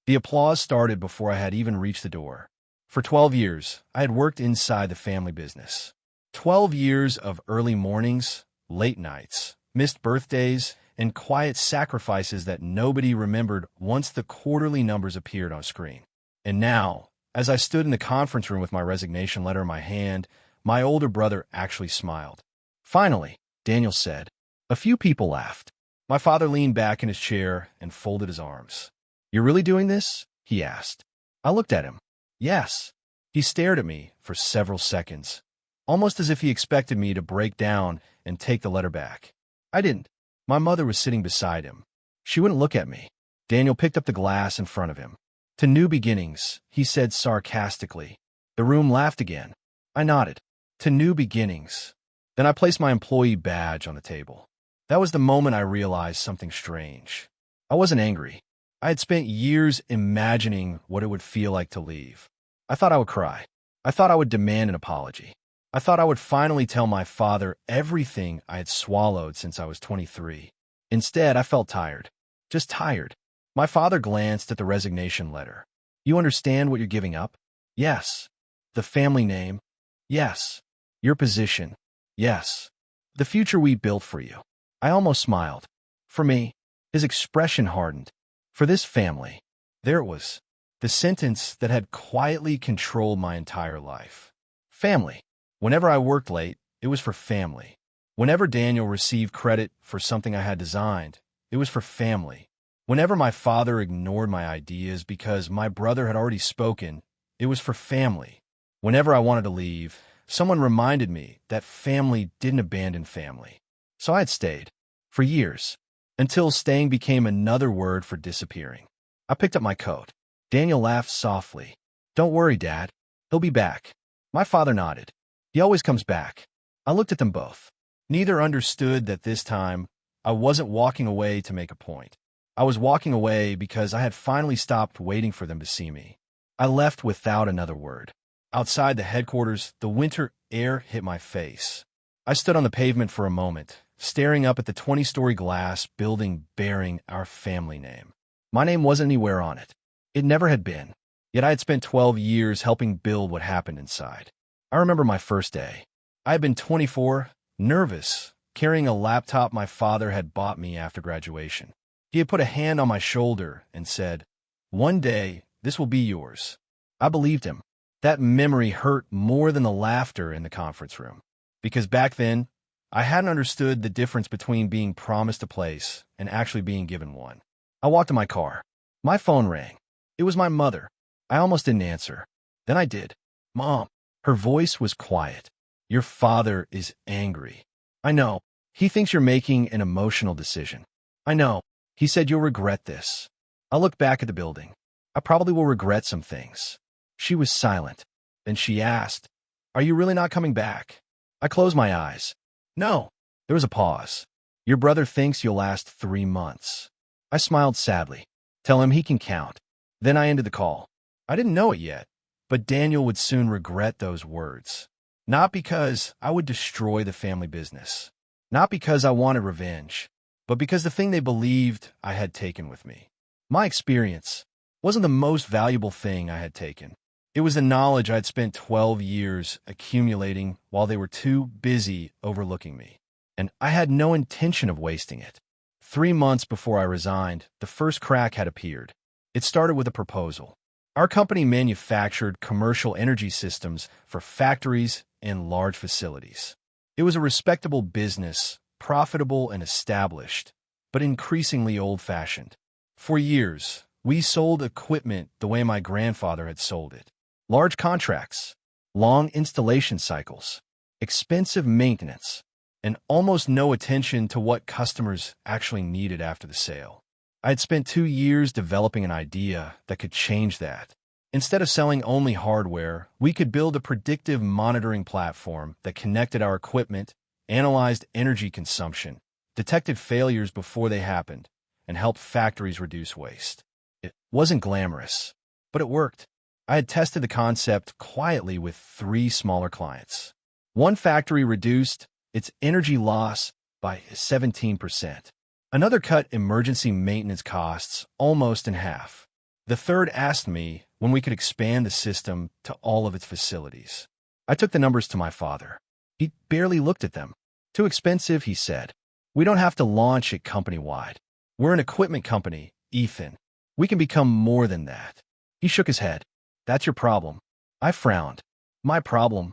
The applause started before I had even reached the door. For 12 years, I had worked inside the family business. 12 years of early mornings, late nights, missed birthdays, and quiet sacrifices that nobody remembered once the quarterly numbers appeared on screen. And now, as I stood in the conference room with my resignation letter in my hand, my older brother actually smiled. "Finally," Daniel said. A few people laughed. My father leaned back in his chair and folded his arms. "You're really doing this?" he asked. I looked at him. "Yes." He stared at me for several seconds, almost as if he expected me to break down and take the letter back. I didn't. My mother was sitting beside him. She wouldn't look at me. Daniel picked up the glass in front of him. "To new beginnings," he said sarcastically. The room laughed again. I nodded. "To new beginnings." Then I placed my employee badge on the table. That was the moment I realized something strange. I wasn't angry. I had spent years imagining what it would feel like to leave. I thought I would cry. I thought I would demand an apology. I thought I would finally tell my father everything I had swallowed since I was 23. Instead, I felt tired. Just tired. My father glanced at the resignation letter. "You understand what you're giving up?" "Yes." "The family name?" "Yes." "Your position?" "Yes." "The future we built for you." I almost smiled. For me, his expression hardened. For this family, there it was. The sentence that had quietly controlled my entire life. Family. Whenever I worked late, it was for family. Whenever Daniel received credit for something I had designed, it was for family. Whenever my father ignored my ideas because my brother had already spoken, it was for family. Whenever I wanted to leave, someone reminded me that family didn't abandon family. So I had stayed. For years. Until staying became another word for disappearing. I picked up my coat. Daniel laughed softly. "Don't worry, Dad. He'll be back." My father nodded. "He always comes back." I looked at them both. Neither understood that this time I wasn't walking away to make a point. I was walking away because I had finally stopped waiting for them to see me. I left without another word. Outside the headquarters, the winter air hit my face. I stood on the pavement for a moment, staring up at the 20-story glass building bearing our family name. My name wasn't anywhere on it. It never had been. Yet I had spent 12 years helping build what happened inside. I remember my first day. I had been 24, nervous, carrying a laptop my father had bought me after graduation. He had put a hand on my shoulder and said, "One day, this will be yours." I believed him. That memory hurt more than the laughter in the conference room. Because back then, I hadn't understood the difference between being promised a place and actually being given one. I walked to my car. My phone rang. It was my mother. I almost didn't answer. Then I did. "Mom." Her voice was quiet. "Your father is angry." "I know. He thinks you're making an emotional decision." "I know. He said you'll regret this." I looked back at the building. "I probably will regret some things." She was silent. Then she asked, "Are you really not coming back?" I closed my eyes. "No." There was a pause. "Your brother thinks you'll last 3 months." I smiled sadly. "Tell him he can count." Then I ended the call. I didn't know it yet, but Daniel would soon regret those words. Not because I would destroy the family business. Not because I wanted revenge, but because the thing they believed I had taken with me. My experience wasn't the most valuable thing I had taken. It was the knowledge I had spent 12 years accumulating while they were too busy overlooking me. And I had no intention of wasting it. 3 months before I resigned, the first crack had appeared. It started with a proposal. Our company manufactured commercial energy systems for factories and large facilities. It was a respectable business, profitable and established, but increasingly old-fashioned. For years, we sold equipment the way my grandfather had sold it. Large contracts, long installation cycles, expensive maintenance, and almost no attention to what customers actually needed after the sale. I had spent 2 years developing an idea that could change that. Instead of selling only hardware, we could build a predictive monitoring platform that connected our equipment, analyzed energy consumption, detected failures before they happened, and helped factories reduce waste. It wasn't glamorous, but it worked. I had tested the concept quietly with 3 smaller clients. One factory reduced its energy loss by 17%. Another cut emergency maintenance costs almost in half. The third asked me when we could expand the system to all of its facilities. I took the numbers to my father. He barely looked at them. Too expensive, he said. We don't have to launch it company-wide. We're an equipment company, Ethan. We can become more than that. He shook his head. That's your problem. I frowned. My problem?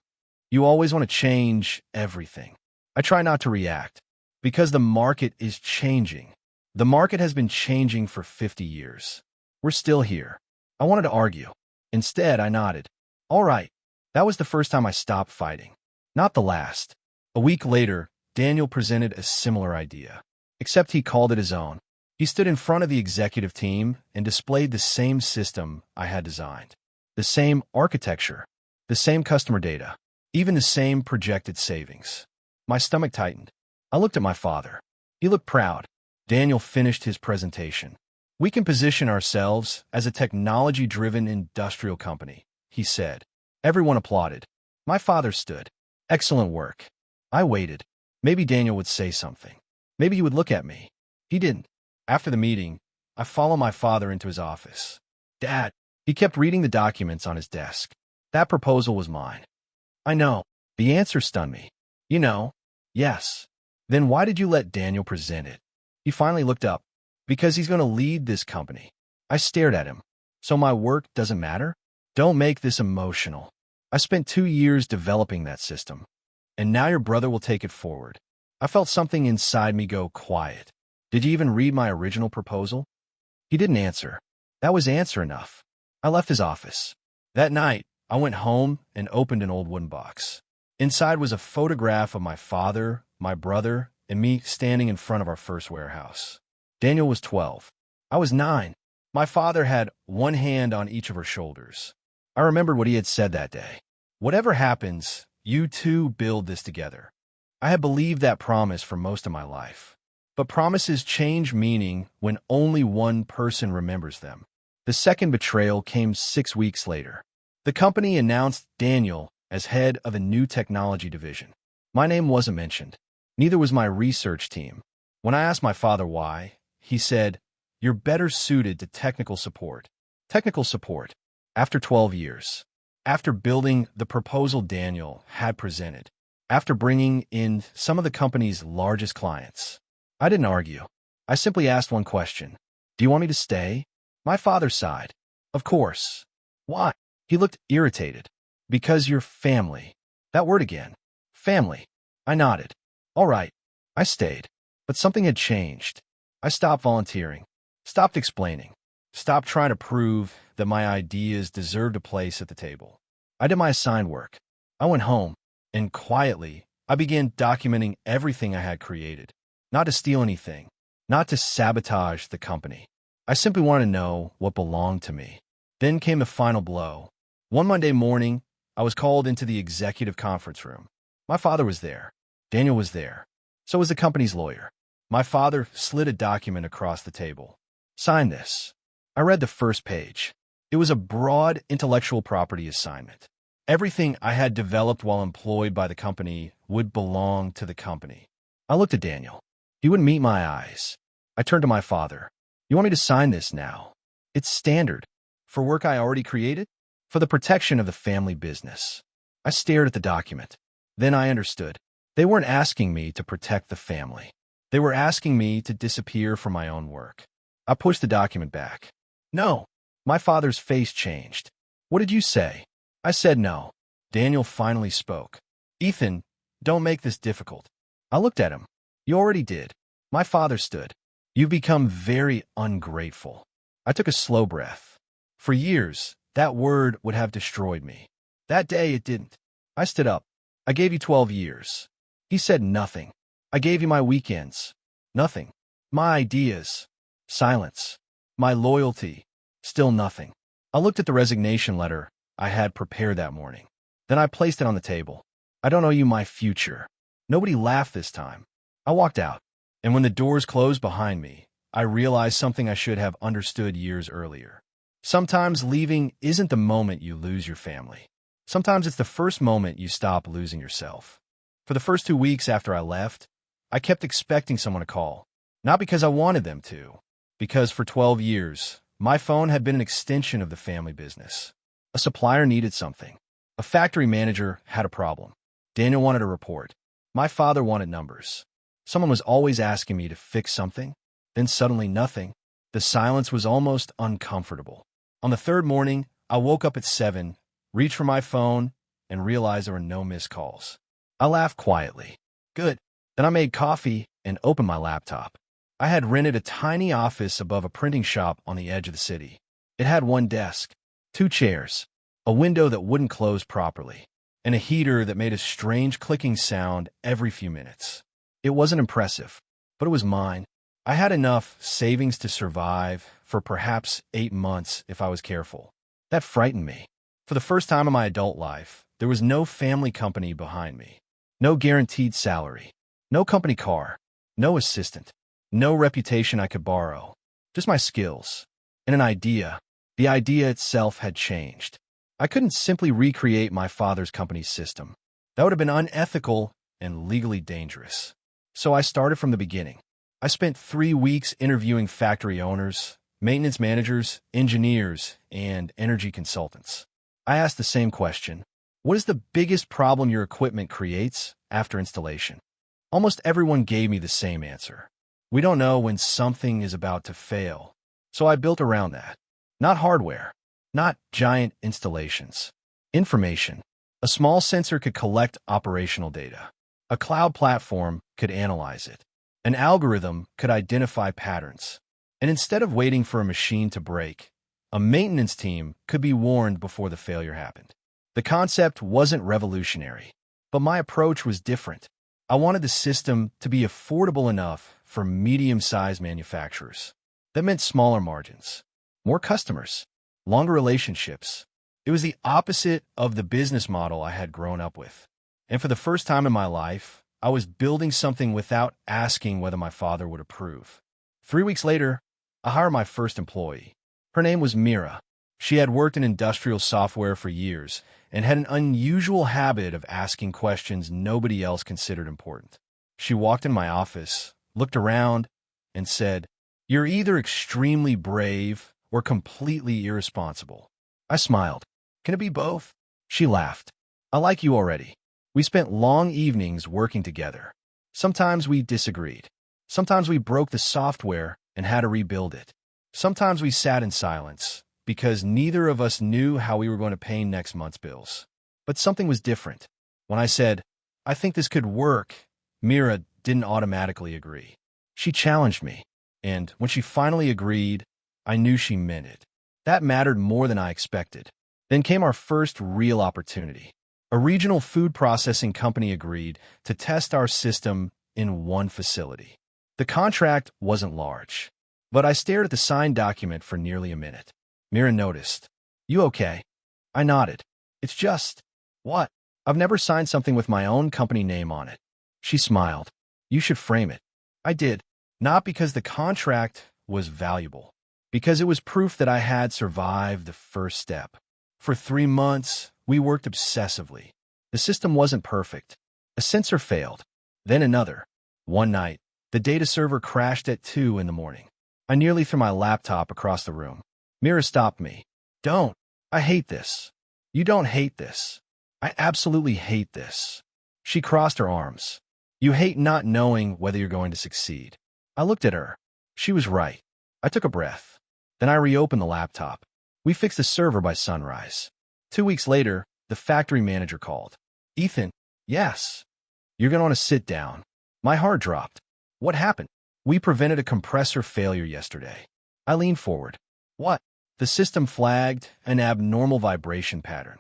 You always want to change everything. I try not to react. Because the market is changing. The market has been changing for 50 years. We're still here. I wanted to argue. Instead, I nodded. All right. That was the first time I stopped fighting. Not the last. A week later, Daniel presented a similar idea. Except he called it his own. He stood in front of the executive team and displayed the same system I had designed. The same architecture. The same customer data. Even the same projected savings. My stomach tightened. I looked at my father. He looked proud. Daniel finished his presentation. We can position ourselves as a technology-driven industrial company, he said. Everyone applauded. My father stood. Excellent work. I waited. Maybe Daniel would say something. Maybe he would look at me. He didn't. After the meeting, I followed my father into his office. Dad, he kept reading the documents on his desk. That proposal was mine. I know. The answer stunned me. You know. Yes. Then why did you let Daniel present it? He finally looked up. Because he's going to lead this company. I stared at him. So my work doesn't matter? Don't make this emotional. I spent 2 years developing that system. And now your brother will take it forward. I felt something inside me go quiet. Did you even read my original proposal? He didn't answer. That was answer enough. I left his office. That night, I went home and opened an old wooden box. Inside was a photograph of my father, my brother, and me standing in front of our first warehouse. Daniel was 12. I was 9. My father had one hand on each of her shoulders. I remembered what he had said that day. Whatever happens, you two build this together. I had believed that promise for most of my life. But promises change meaning when only one person remembers them. The second betrayal came 6 weeks later. The company announced Daniel as head of a new technology division. My name wasn't mentioned. Neither was my research team. When I asked my father why, he said, "You're better suited to technical support." Technical support. After 12 years. After building the proposal Daniel had presented. After bringing in some of the company's largest clients. I didn't argue. I simply asked one question. Do you want me to stay? My father sighed. Of course. Why? He looked irritated. Because you're family. That word again. Family. I nodded. All right. I stayed. But something had changed. I stopped volunteering. Stopped explaining. Stopped trying to prove that my ideas deserved a place at the table. I did my assigned work. I went home, and quietly, I began documenting everything I had created. Not to steal anything. Not to sabotage the company. I simply wanted to know what belonged to me. Then came the final blow. One Monday morning, I was called into the executive conference room. My father was there. Daniel was there. So was the company's lawyer. My father slid a document across the table. Sign this. I read the first page. It was a broad intellectual property assignment. Everything I had developed while employed by the company would belong to the company. I looked at Daniel. He wouldn't meet my eyes. I turned to my father. You want me to sign this now? It's standard. For work I already created? For the protection of the family business. I stared at the document. Then I understood. They weren't asking me to protect the family. They were asking me to disappear from my own work. I pushed the document back. No. My father's face changed. What did you say? I said no. Daniel finally spoke. Ethan, don't make this difficult. I looked at him. You already did. My father stood. You've become very ungrateful. I took a slow breath. For years, that word would have destroyed me. That day, it didn't. I stood up. I gave you 12 years. He said nothing. I gave you my weekends. Nothing. My ideas. Silence. My loyalty. Still nothing. I looked at the resignation letter I had prepared that morning. Then I placed it on the table. I don't owe you my future. Nobody laughed this time. I walked out. And when the doors closed behind me, I realized something I should have understood years earlier. Sometimes leaving isn't the moment you lose your family. Sometimes it's the first moment you stop losing yourself. For the first 2 weeks after I left, I kept expecting someone to call. Not because I wanted them to, because for 12 years, My phone had been an extension of the family business. A supplier needed something. A factory manager had a problem. Daniel wanted a report. My father wanted numbers. Someone was always asking me to fix something, then suddenly nothing. The silence was almost uncomfortable. On the third morning, I woke up at 7, reached for my phone, and realized there were no missed calls. I laughed quietly. Good. Then I made coffee and opened my laptop. I had rented a tiny office above a printing shop on the edge of the city. It had one desk, 2 chairs, a window that wouldn't close properly, and a heater that made a strange clicking sound every few minutes. It wasn't impressive, but it was mine. I had enough savings to survive for perhaps 8 months if I was careful. That frightened me. For the first time in my adult life, there was no family company behind me. No guaranteed salary. No company car. No assistant. No reputation I could borrow. Just my skills. And an idea. The idea itself had changed. I couldn't simply recreate my father's company's system. That would have been unethical and legally dangerous. So I started from the beginning. I spent 3 weeks interviewing factory owners, maintenance managers, engineers, and energy consultants. I asked the same question. What is the biggest problem your equipment creates after installation? Almost everyone gave me the same answer. We don't know when something is about to fail. So I built around that. Not hardware. Not giant installations. Information. A small sensor could collect operational data. A cloud platform could analyze it. An algorithm could identify patterns. And instead of waiting for a machine to break, a maintenance team could be warned before the failure happened. The concept wasn't revolutionary, but my approach was different. I wanted the system to be affordable enough for medium-sized manufacturers. That meant smaller margins, more customers, longer relationships. It was the opposite of the business model I had grown up with. And for the first time in my life, I was building something without asking whether my father would approve. 3 weeks later, I hired my first employee. Her name was Mira. She had worked in industrial software for years and had an unusual habit of asking questions nobody else considered important. She walked in my office, looked around, and said, "You're either extremely brave or completely irresponsible." I smiled. "Can it be both?" She laughed. "I like you already." We spent long evenings working together. Sometimes we disagreed. Sometimes we broke the software and had to rebuild it. Sometimes we sat in silence, because neither of us knew how we were going to pay next month's bills. But something was different. When I said, "I think this could work," Mira didn't automatically agree. She challenged me, and when she finally agreed, I knew she meant it. That mattered more than I expected. Then came our first real opportunity. A regional food processing company agreed to test our system in one facility. The contract wasn't large, but I stared at the signed document for nearly a minute. Mira noticed. "You okay?" I nodded. "It's just..." "What?" "I've never signed something with my own company name on it." She smiled. "You should frame it." I did. Not because the contract was valuable, because it was proof that I had survived the first step. For 3 months, we worked obsessively. The system wasn't perfect. A sensor failed. Then another. One night, the data server crashed at 2 in the morning. I nearly threw my laptop across the room. Mira stopped me. "Don't. I hate this." "You don't hate this." "I absolutely hate this." She crossed her arms. "You hate not knowing whether you're going to succeed." I looked at her. She was right. I took a breath. Then I reopened the laptop. We fixed the server by sunrise. 2 weeks later, the factory manager called. "Ethan." "Yes." "You're going to want to sit down." My heart dropped. "What happened?" "We prevented a compressor failure yesterday." I leaned forward. "What?" "The system flagged an abnormal vibration pattern."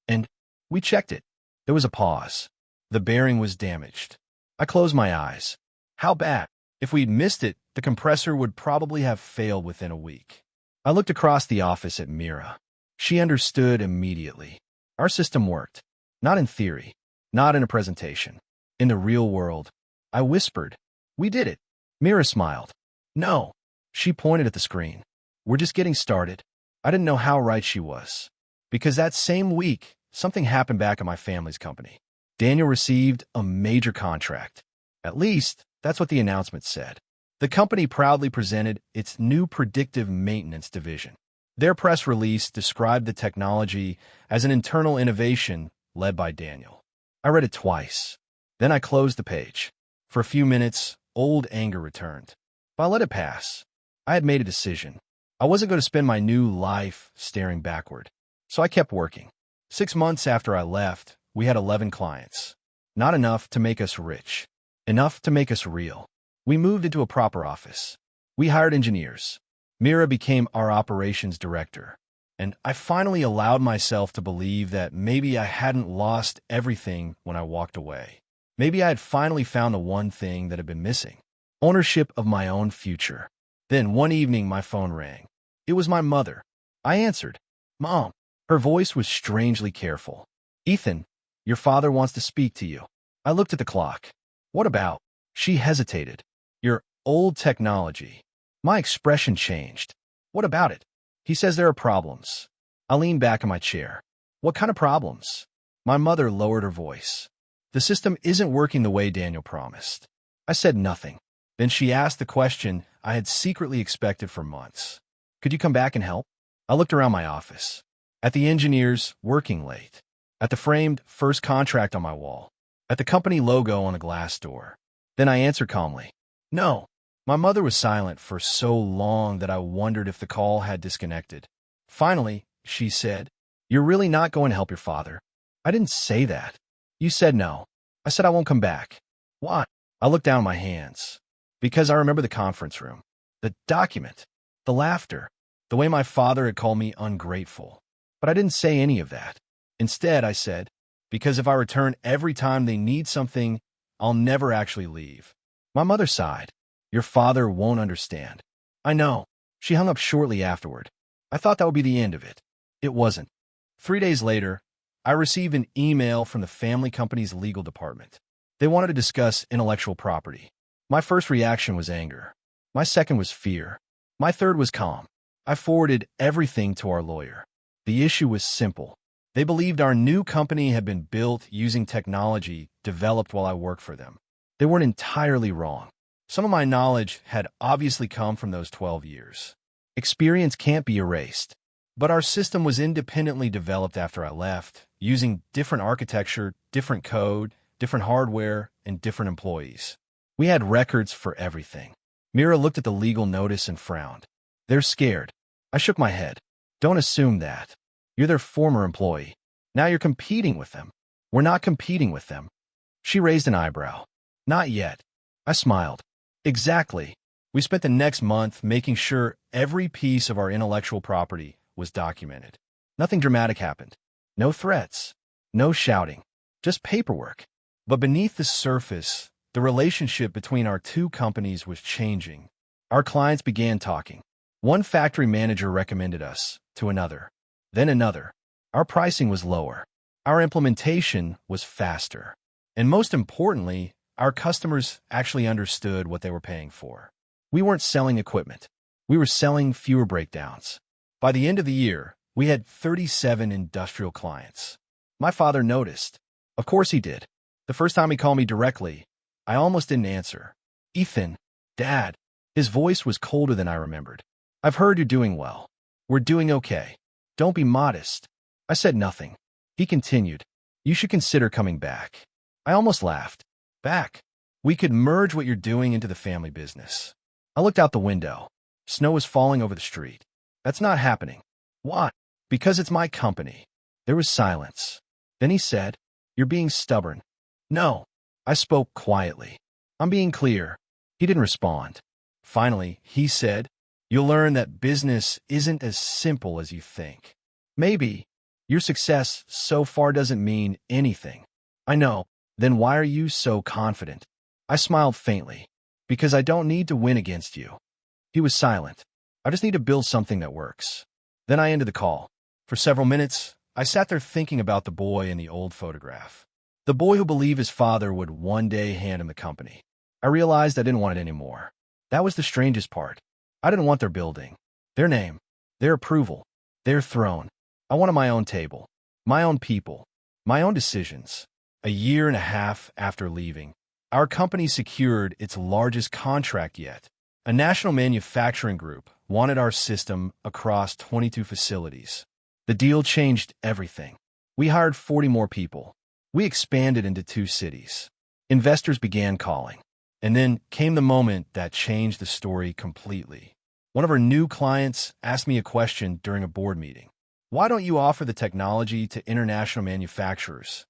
"And?" "We checked it." There was a pause. "The bearing was damaged." I closed my eyes. "How bad?" "If we'd missed it, the compressor would probably have failed within a week." I looked across the office at Mira. She understood immediately. Our system worked. Not in theory. Not in a presentation. In the real world. I whispered, "We did it." Mira smiled. "No." She pointed at the screen. "We're just getting started." I didn't know how right she was. Because that same week, something happened back at my family's company. Daniel received a major contract. At least, that's what the announcement said. The company proudly presented its new predictive maintenance division. Their press release described the technology as an internal innovation led by Daniel. I read it twice. Then I closed the page. For a few minutes, old anger returned. But I let it pass. I had made a decision. I wasn't going to spend my new life staring backward. So I kept working. 6 months after I left, we had 11 clients. Not enough to make us rich. Enough to make us real. We moved into a proper office. We hired engineers. Mira became our operations director. And I finally allowed myself to believe that maybe I hadn't lost everything when I walked away. Maybe I had finally found the one thing that had been missing. Ownership of my own future. Then one evening my phone rang. It was my mother. I answered. Mom. Her voice was strangely careful. Ethan, your father wants to speak to you. I looked at the clock. What about? She hesitated. Your old technology. My expression changed. What about it? He says there are problems. I leaned back in my chair. What kind of problems? My mother lowered her voice. The system isn't working the way Daniel promised. I said nothing. Then she asked the question I had secretly expected for months. Could you come back and help? I looked around my office. At the engineers working late. At the framed first contract on my wall. At the company logo on a glass door. Then I answered calmly. No. My mother was silent for so long that I wondered if the call had disconnected. Finally, she said, You're really not going to help your father. I didn't say that. You said no. I said I won't come back. Why? I looked down at my hands. Because I remember the conference room. The document. The laughter. The way my father had called me ungrateful. But I didn't say any of that. Instead, I said, because if I return every time they need something, I'll never actually leave. My mother sighed. Your father won't understand. I know. She hung up shortly afterward. I thought that would be the end of it. It wasn't. 3 days later, I received an email from the family company's legal department. They wanted to discuss intellectual property. My first reaction was anger. My second was fear. My third was calm. I forwarded everything to our lawyer. The issue was simple. They believed our new company had been built using technology developed while I worked for them. They weren't entirely wrong. Some of my knowledge had obviously come from those 12 years. Experience can't be erased. But our system was independently developed after I left, using different architecture, different code, different hardware, and different employees. We had records for everything. Mira looked at the legal notice and frowned. They're scared. I shook my head. Don't assume that. You're their former employee. Now you're competing with them. We're not competing with them. She raised an eyebrow. Not yet. I smiled. Exactly. We spent the next month making sure every piece of our intellectual property was documented. Nothing dramatic happened. No threats. No shouting. Just paperwork. But beneath the surface, the relationship between our two companies was changing. Our clients began talking. One factory manager recommended us to another, then another. Our pricing was lower. Our implementation was faster. And most importantly, our customers actually understood what they were paying for. We weren't selling equipment. We were selling fewer breakdowns. By the end of the year, we had 37 industrial clients. My father noticed. Of course he did. The first time he called me directly, I almost didn't answer. Ethan, Dad. His voice was colder than I remembered. I've heard you're doing well. We're doing okay. Don't be modest. I said nothing. He continued. You should consider coming back. I almost laughed. Back. We could merge what you're doing into the family business. I looked out the window. Snow was falling over the street. That's not happening. Why? Because it's my company. There was silence. Then he said, You're being stubborn. No. I spoke quietly. I'm being clear. He didn't respond. Finally, he said, You'll learn that business isn't as simple as you think. Maybe. Your success so far doesn't mean anything. I know. Then why are you so confident? I smiled faintly. Because I don't need to win against you. He was silent. I just need to build something that works. Then I ended the call. For several minutes, I sat there thinking about the boy in the old photograph. The boy who believed his father would one day hand him the company. I realized I didn't want it anymore. That was the strangest part. I didn't want their building, their name, their approval, their throne. I wanted my own table, my own people, my own decisions. A year and a half after leaving, our company secured its largest contract yet, A national manufacturing group wanted our system across 22 facilities. The deal changed everything. We hired 40 more people. We expanded into 2 cities. Investors began calling. And then came the moment that changed the story completely. One of our new clients asked me a question during a board meeting. Why don't you offer the technology to international manufacturers?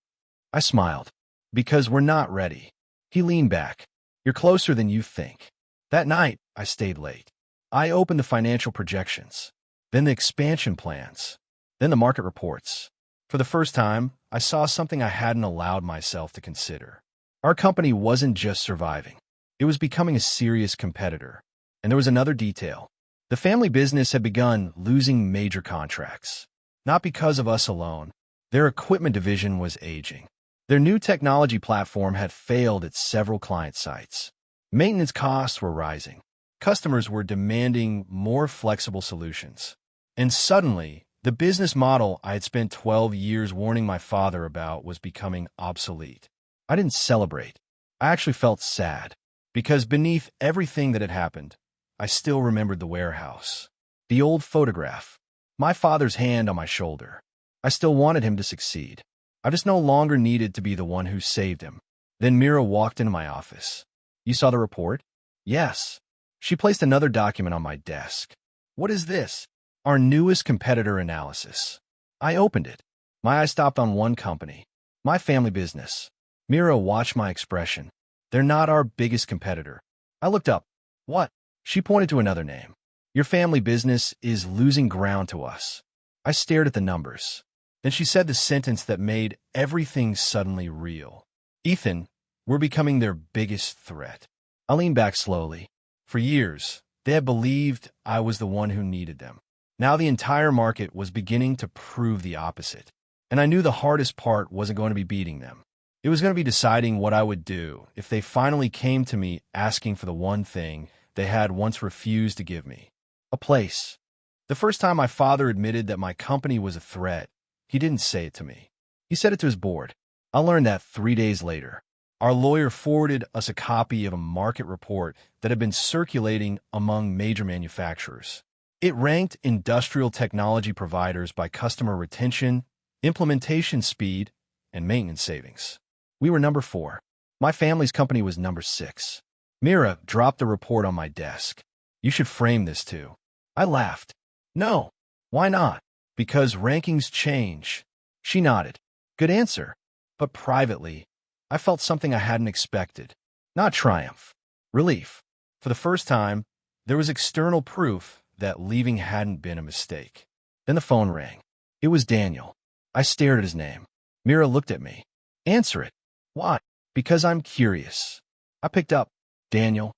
I smiled. Because we're not ready. He leaned back. You're closer than you think. That night, I stayed late. I opened the financial projections, then the expansion plans, then the market reports. For the first time, I saw something I hadn't allowed myself to consider. Our company wasn't just surviving. It was becoming a serious competitor. And there was another detail. The family business had begun losing major contracts. Not because of us alone. Their equipment division was aging. Their new technology platform had failed at several client sites. Maintenance costs were rising. Customers were demanding more flexible solutions. And suddenly, the business model I had spent 12 years warning my father about was becoming obsolete. I didn't celebrate. I actually felt sad. Because beneath everything that had happened, I still remembered the warehouse. The old photograph. My father's hand on my shoulder. I still wanted him to succeed. I just no longer needed to be the one who saved him. Then Mira walked into my office. You saw the report? Yes. She placed another document on my desk. What is this? Our newest competitor analysis. I opened it. My eye stopped on one company. My family business. Mira watched my expression. They're not our biggest competitor. I looked up. What? She pointed to another name. Your family business is losing ground to us. I stared at the numbers. Then she said the sentence that made everything suddenly real. Ethan, we're becoming their biggest threat. I leaned back slowly. For years, they had believed I was the one who needed them. Now the entire market was beginning to prove the opposite. And I knew the hardest part wasn't going to be beating them. It was going to be deciding what I would do if they finally came to me asking for the one thing they had once refused to give me. A place. The first time my father admitted that my company was a threat, he didn't say it to me. He said it to his board. I learned that 3 days later. Our lawyer forwarded us a copy of a market report that had been circulating among major manufacturers. It ranked industrial technology providers by customer retention, implementation speed, and maintenance savings. We were number 4. My family's company was number 6. Mira dropped the report on my desk. You should frame this too. I laughed. No. Why not? Because rankings change. She nodded. Good answer. But privately, I felt something I hadn't expected. Not triumph. Relief. For the first time, there was external proof that leaving hadn't been a mistake. Then the phone rang. It was Daniel. I stared at his name. Mira looked at me. Answer it. Why? Because I'm curious. I picked up. Daniel.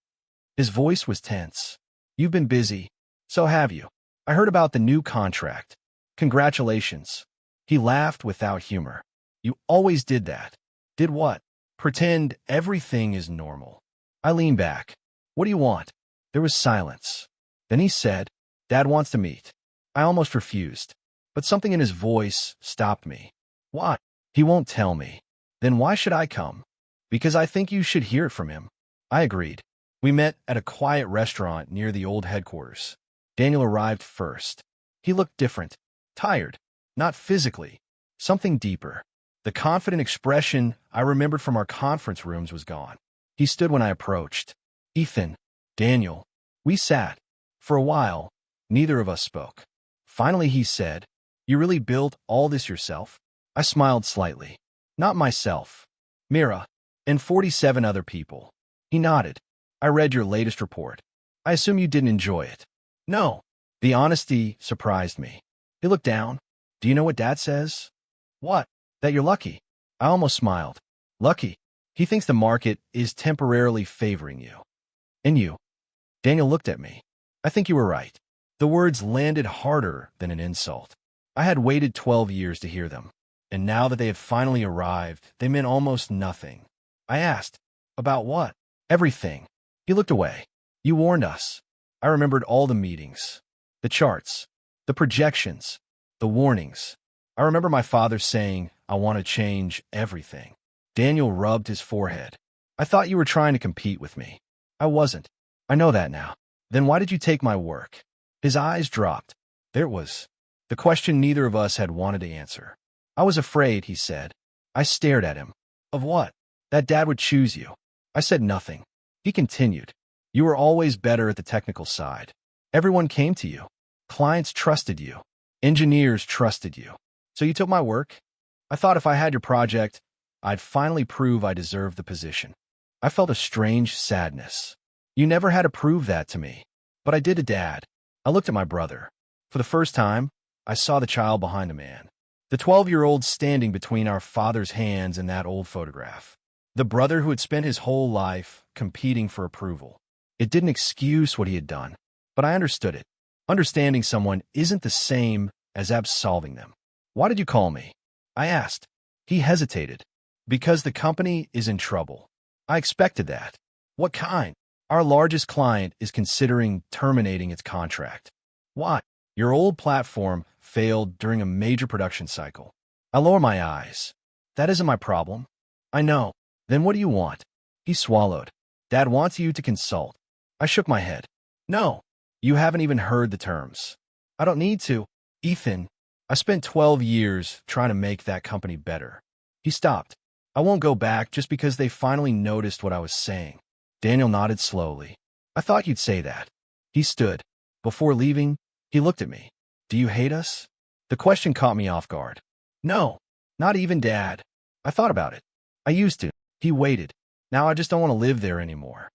His voice was tense. You've been busy. So have you. I heard about the new contract. Congratulations. He laughed without humor. You always did that. Did what? Pretend everything is normal. I leaned back. What do you want? There was silence. Then he said, Dad wants to meet. I almost refused. But something in his voice stopped me. What? He won't tell me. Then why should I come? Because I think you should hear it from him. I agreed. We met at a quiet restaurant near the old headquarters. Daniel arrived first. He looked different. Tired. Not physically. Something deeper. The confident expression I remembered from our conference rooms was gone. He stood when I approached. Ethan. Daniel. We sat. For a while, neither of us spoke. Finally he said, You really built all this yourself? I smiled slightly. Not myself. Mira. And 47 other people. He nodded. I read your latest report. I assume you didn't enjoy it. No. The honesty surprised me. He looked down. Do you know what Dad says? What? That you're lucky. I almost smiled. Lucky. He thinks the market is temporarily favoring you. And you. Daniel looked at me. I think you were right. The words landed harder than an insult. I had waited 12 years to hear them. And now that they had finally arrived, they meant almost nothing. I asked, About what? Everything. He looked away. You warned us. I remembered all the meetings. The charts. The projections. The warnings. I remember my father saying, I want to change everything. Daniel rubbed his forehead. I thought you were trying to compete with me. I wasn't. I know that now. Then why did you take my work? His eyes dropped. There it was. The question neither of us had wanted to answer. I was afraid, he said. I stared at him. Of what? That Dad would choose you. I said nothing. He continued. You were always better at the technical side. Everyone came to you. Clients trusted you. Engineers trusted you. So you took my work? I thought if I had your project, I'd finally prove I deserved the position. I felt a strange sadness. You never had to prove that to me. But I did to Dad. I looked at my brother. For the first time, I saw the child behind the man. The 12-year-old standing between our father's hands in that old photograph. The brother who had spent his whole life competing for approval. It didn't excuse what he had done, but I understood it. Understanding someone isn't the same as absolving them. Why did you call me? I asked. He hesitated. Because the company is in trouble. I expected that. What kind? Our largest client is considering terminating its contract. Why? Your old platform failed during a major production cycle. I lower my eyes. That isn't my problem. I know. Then what do you want? He swallowed. Dad wants you to consult. I shook my head. No. You haven't even heard the terms. I don't need to. Ethan, I spent 12 years trying to make that company better. He stopped. I won't go back just because they finally noticed what I was saying. Daniel nodded slowly. I thought you'd say that. He stood. Before leaving, he looked at me. Do you hate us? The question caught me off guard. No, not even Dad. I thought about it. I used to. He waited. Now I just don't want to live there anymore.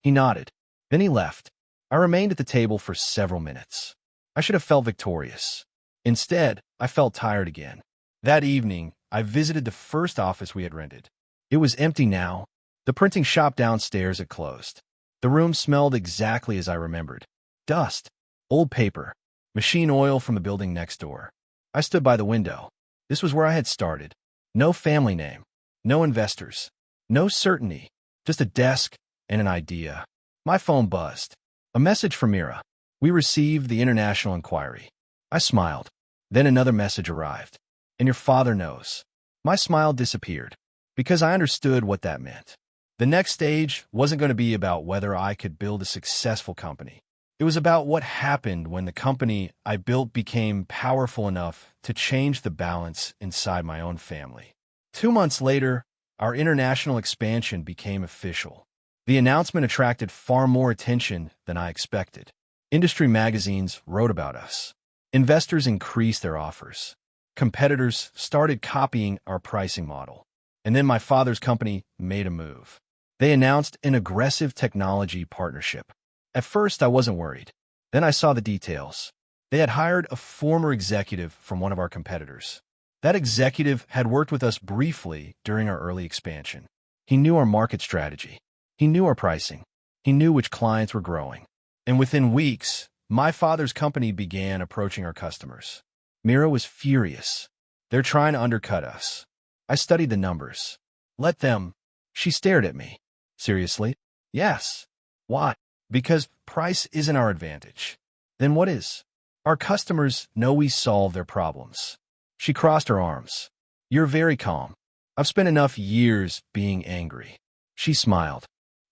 He nodded. Then he left. I remained at the table for several minutes. I should have felt victorious. Instead, I felt tired again. That evening, I visited the first office we had rented. It was empty now. The printing shop downstairs had closed. The room smelled exactly as I remembered. Dust, old paper, machine oil from the building next door. I stood by the window. This was where I had started. No family name, no investors, no certainty, just a desk and an idea. My phone buzzed. A message from Mira. We received the international inquiry. I smiled. Then another message arrived. And your father knows. My smile disappeared because I understood what that meant. The next stage wasn't going to be about whether I could build a successful company. It was about what happened when the company I built became powerful enough to change the balance inside my own family. 2 months later, our international expansion became official. The announcement attracted far more attention than I expected. Industry magazines wrote about us. Investors increased their offers. Competitors started copying our pricing model. And then my father's company made a move. They announced an aggressive technology partnership. At first, I wasn't worried. Then I saw the details. They had hired a former executive from one of our competitors. That executive had worked with us briefly during our early expansion. He knew our market strategy. He knew our pricing. He knew which clients were growing. And within weeks, my father's company began approaching our customers. Mira was furious. They're trying to undercut us. I studied the numbers. Let them. She stared at me. Seriously? Yes. Why? Because price isn't our advantage. Then what is? Our customers know we solve their problems. She crossed her arms. You're very calm. I've spent enough years being angry. She smiled.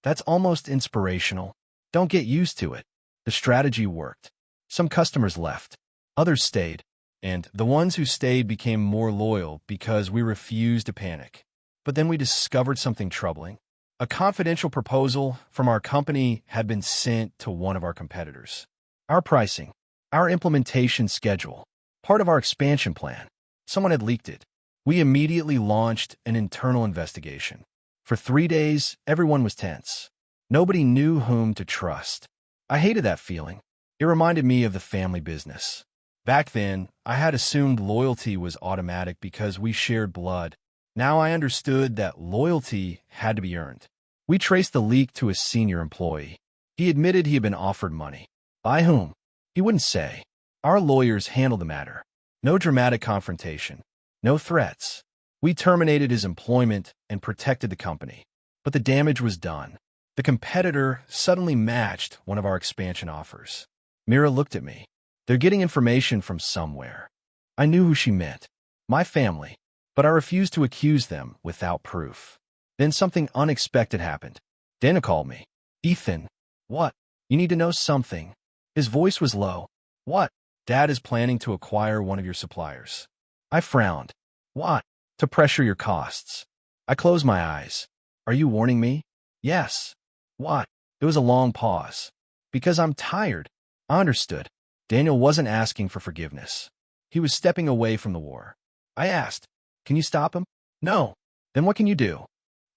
That's almost inspirational. Don't get used to it. The strategy worked. Some customers left. Others stayed. And the ones who stayed became more loyal because we refused to panic. But then we discovered something troubling. A confidential proposal from our company had been sent to one of our competitors. Our pricing, our implementation schedule, part of our expansion plan. Someone had leaked it. We immediately launched an internal investigation. For 3 days, everyone was tense. Nobody knew whom to trust. I hated that feeling. It reminded me of the family business. Back then, I had assumed loyalty was automatic because we shared blood. Now I understood that loyalty had to be earned. We traced the leak to a senior employee. He admitted he had been offered money. By whom? He wouldn't say. Our lawyers handled the matter. No dramatic confrontation. No threats. We terminated his employment and protected the company. But the damage was done. The competitor suddenly matched one of our expansion offers. Mira looked at me. They're getting information from somewhere. I knew who she meant. My family. But I refused to accuse them without proof. Then something unexpected happened. Dana called me. Ethan. What? You need to know something. His voice was low. What? Dad is planning to acquire one of your suppliers. I frowned. What? To pressure your costs. I closed my eyes. Are you warning me? Yes. What? It was a long pause. Because I'm tired. I understood. Daniel wasn't asking for forgiveness. He was stepping away from the war. I asked, can you stop him? No. Then what can you do?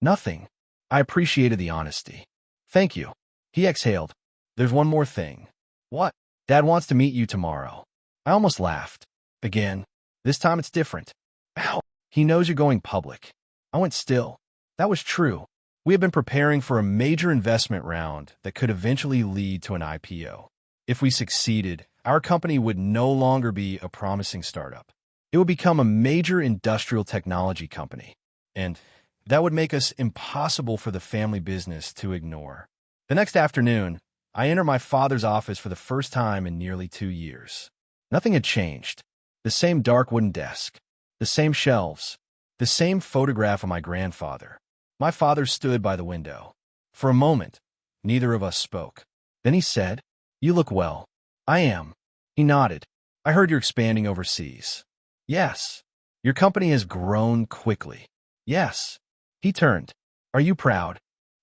Nothing. I appreciated the honesty. Thank you. He exhaled. There's one more thing. What? Dad wants to meet you tomorrow. I almost laughed. Again. This time it's different. Ow. He knows you're going public. I went still. That was true. We had been preparing for a major investment round that could eventually lead to an IPO. If we succeeded, our company would no longer be a promising startup. It would become a major industrial technology company, and that would make us impossible for the family business to ignore. The next afternoon, I entered my father's office for the first time in nearly 2 years. Nothing had changed. The same dark wooden desk, the same shelves, the same photograph of my grandfather. My father stood by the window. For a moment, neither of us spoke. Then he said, "You look well." "I am." He nodded. "I heard you're expanding overseas." "Yes." "Your company has grown quickly." "Yes." He turned. "Are you proud?"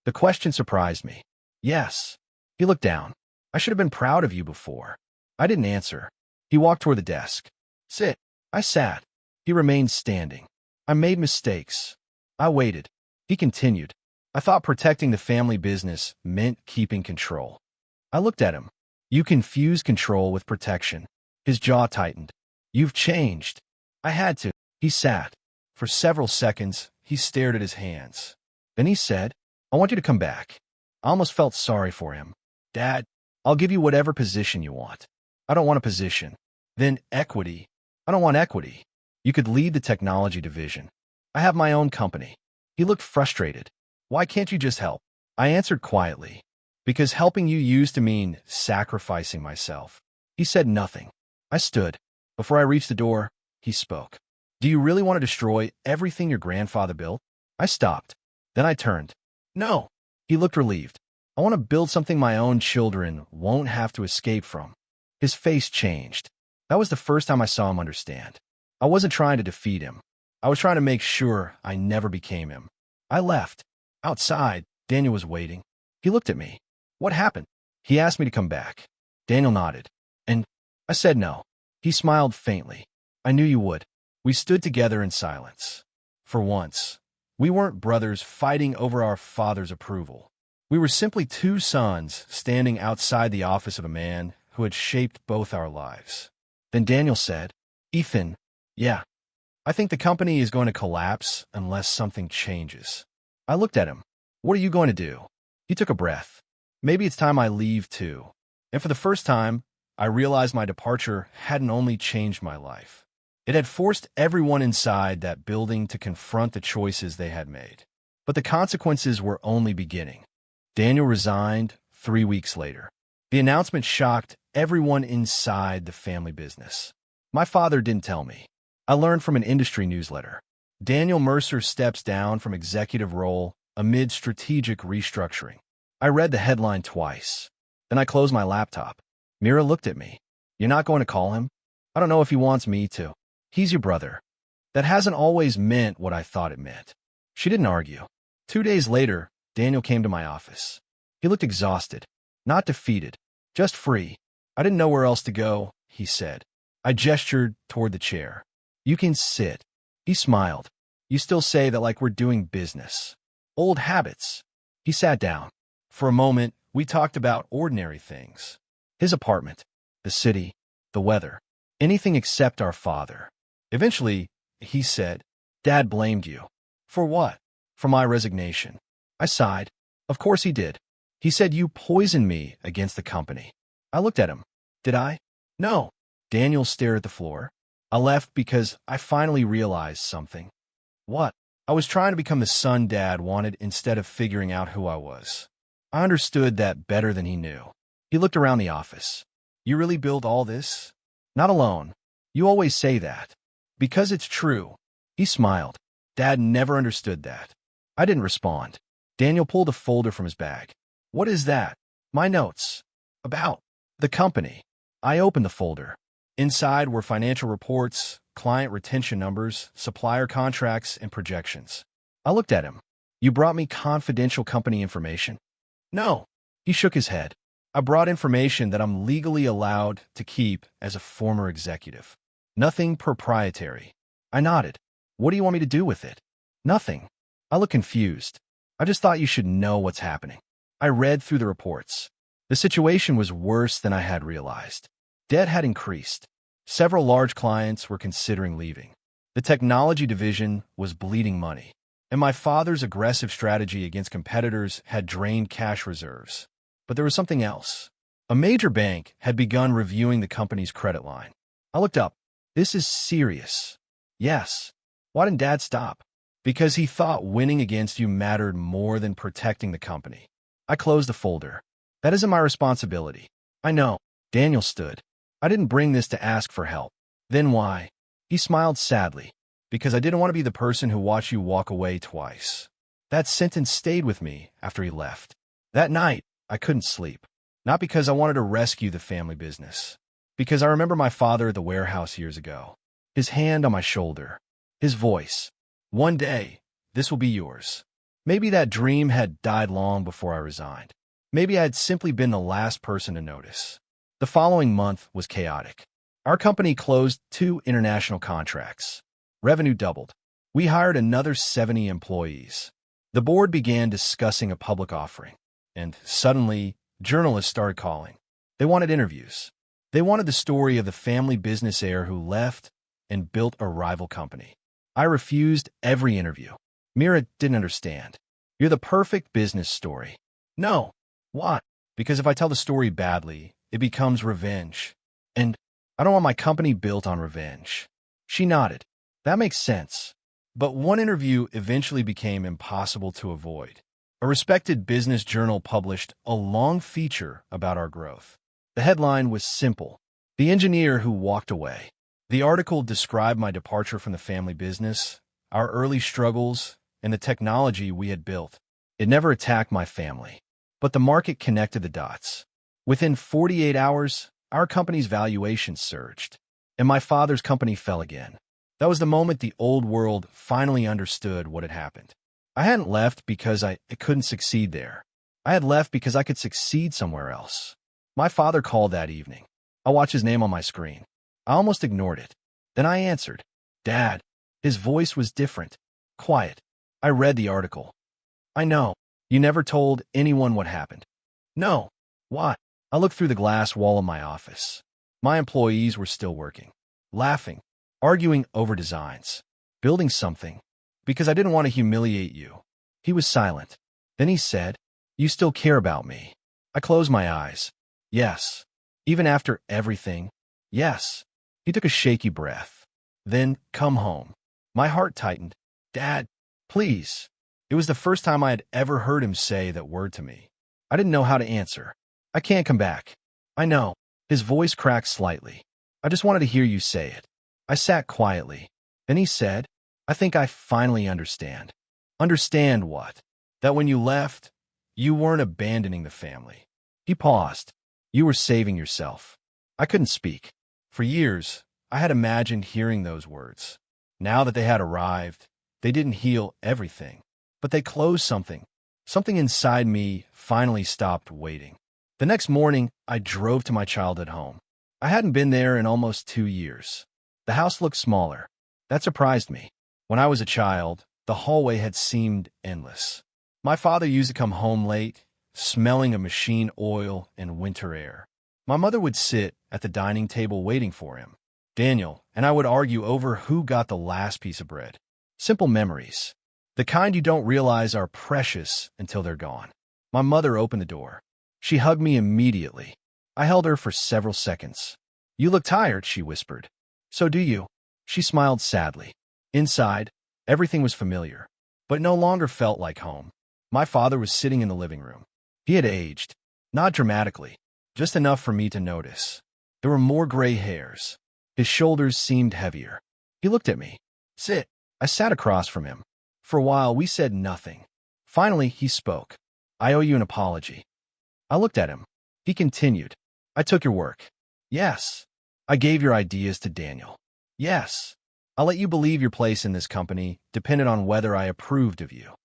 The question surprised me. "Yes." He looked down. "I should have been proud of you before." I didn't answer. He walked toward the desk. "Sit." I sat. He remained standing. "I made mistakes." I waited. He continued. "I thought protecting the family business meant keeping control." I looked at him. "You confuse control with protection." His jaw tightened. "You've changed." I had to. He sat. For several seconds, he stared at his hands. Then he said, "I want you to come back." I almost felt sorry for him. "Dad, I'll give you whatever position you want." "I don't want a position." "Then equity." "I don't want equity." "You could lead the technology division." "I have my own company." He looked frustrated. "Why can't you just help?" I answered quietly. "Because helping you used to mean sacrificing myself." He said nothing. I stood. Before I reached the door, he spoke. "Do you really want to destroy everything your grandfather built?" I stopped. Then I turned. "No." He looked relieved. "I want to build something my own children won't have to escape from." His face changed. That was the first time I saw him understand. I wasn't trying to defeat him. I was trying to make sure I never became him. I left. Outside, Daniel was waiting. He looked at me. "What happened?" He asked me to come back. Daniel nodded. "And?" I said no. He smiled faintly. "I knew you would." We stood together in silence. For once, we weren't brothers fighting over our father's approval. We were simply two sons standing outside the office of a man who had shaped both our lives. Then Daniel said, "Ethan, yeah, I think the company is going to collapse unless something changes." I looked at him. "What are you going to do?" He took a breath. "Maybe it's time I leave too." And for the first time, I realized my departure hadn't only changed my life. It had forced everyone inside that building to confront the choices they had made. But the consequences were only beginning. Daniel resigned 3 weeks later. The announcement shocked everyone inside the family business. My father didn't tell me. I learned from an industry newsletter. Daniel Mercer steps down from executive role amid strategic restructuring. I read the headline twice. Then I closed my laptop. Mira looked at me. "You're not going to call him?" "I don't know if he wants me to." "He's your brother." That hasn't always meant what I thought it meant. She didn't argue. 2 days later, Daniel came to my office. He looked exhausted, not defeated, just free. "I didn't know where else to go," he said. I gestured toward the chair. "You can sit." He smiled. "You still say that like we're doing business. Old habits." He sat down. For a moment, we talked about ordinary things. His apartment, the city, the weather, anything except our father. Eventually, he said, "Dad blamed you." "For what?" "For my resignation." I sighed. "Of course he did." He said, "You poisoned me against the company." I looked at him. "Did I?" "No." Daniel stared at the floor. "I left because I finally realized something." "What?" "I was trying to become the son Dad wanted instead of figuring out who I was." I understood that better than he knew. He looked around the office. "You really built all this?" "Not alone." "You always say that." "Because it's true." He smiled. "Dad never understood that." I didn't respond. Daniel pulled a folder from his bag. "What is that?" "My notes." About the company. I opened the folder. Inside were financial reports, client retention numbers, supplier contracts, and projections. I looked at him. You brought me confidential company information? No. He shook his head. I brought information that I'm legally allowed to keep as a former executive. Nothing proprietary. I nodded. What do you want me to do with it? Nothing. I looked confused. I just thought you should know what's happening. I read through the reports. The situation was worse than I had realized. Debt had increased. Several large clients were considering leaving. The technology division was bleeding money, and my father's aggressive strategy against competitors had drained cash reserves. But there was something else. A major bank had begun reviewing the company's credit line. I looked up. This is serious. Yes. Why didn't Dad stop? Because he thought winning against you mattered more than protecting the company. I closed the folder. That isn't my responsibility. I know. Daniel stood. I didn't bring this to ask for help. Then why? He smiled sadly. Because I didn't want to be the person who watched you walk away twice. That sentence stayed with me after he left. That night, I couldn't sleep. Not because I wanted to rescue the family business. Because I remember my father at the warehouse years ago. His hand on my shoulder. His voice. One day, this will be yours. Maybe that dream had died long before I resigned. Maybe I had simply been the last person to notice. The following month was chaotic. Our company closed 2 international contracts. Revenue doubled. We hired another 70 employees. The board began discussing a public offering. And suddenly, journalists started calling. They wanted interviews. They wanted the story of the family business heir who left and built a rival company. I refused every interview. Mira didn't understand. You're the perfect business story. No. Why? Because if I tell the story badly, it becomes revenge. And I don't want my company built on revenge. She nodded. That makes sense. But one interview eventually became impossible to avoid. A respected business journal published a long feature about our growth. The headline was simple: The Engineer Who Walked Away. The article described my departure from the family business, our early struggles, and the technology we had built. It never attacked my family, but the market connected the dots. Within 48 hours, our company's valuation surged, and my father's company fell again. That was the moment the old world finally understood what had happened. I hadn't left because I couldn't succeed there. I had left because I could succeed somewhere else. My father called that evening. I watched his name on my screen. I almost ignored it. Then I answered, "Dad." His voice was different, quiet. I read the article. "I know. You never told anyone what happened." "No." "Why?" I looked through the glass wall of my office. My employees were still working, laughing, arguing over designs, building something, because I didn't want to humiliate you. He was silent. Then he said, "You still care about me." I closed my eyes. Yes. Even after everything. Yes. He took a shaky breath. Then, "Come home." My heart tightened. "Dad, please." It was the first time I had ever heard him say that word to me. I didn't know how to answer. "I can't come back." "I know." His voice cracked slightly. "I just wanted to hear you say it." I sat quietly. Then he said, "I think I finally understand." "Understand what?" "That when you left, you weren't abandoning the family." He paused. "You were saving yourself." I couldn't speak. For years, I had imagined hearing those words. Now that they had arrived, they didn't heal everything, but they closed something. Something inside me finally stopped waiting. The next morning, I drove to my childhood home. I hadn't been there in almost 2 years. The house looked smaller. That surprised me. When I was a child, the hallway had seemed endless. My father used to come home late, smelling of machine oil and winter air. My mother would sit at the dining table waiting for him. Daniel and I would argue over who got the last piece of bread. Simple memories. The kind you don't realize are precious until they're gone. My mother opened the door. She hugged me immediately. I held her for several seconds. "You look tired," she whispered. "So do you." She smiled sadly. Inside, everything was familiar, but no longer felt like home. My father was sitting in the living room. He had aged. Not dramatically, just enough for me to notice. There were more gray hairs. His shoulders seemed heavier. He looked at me. "Sit." I sat across from him. For a while, we said nothing. Finally, he spoke. "I owe you an apology." I looked at him. He continued. I took your work. Yes. I gave your ideas to Daniel. Yes. I'll let you believe your place in this company depended on whether I approved of you.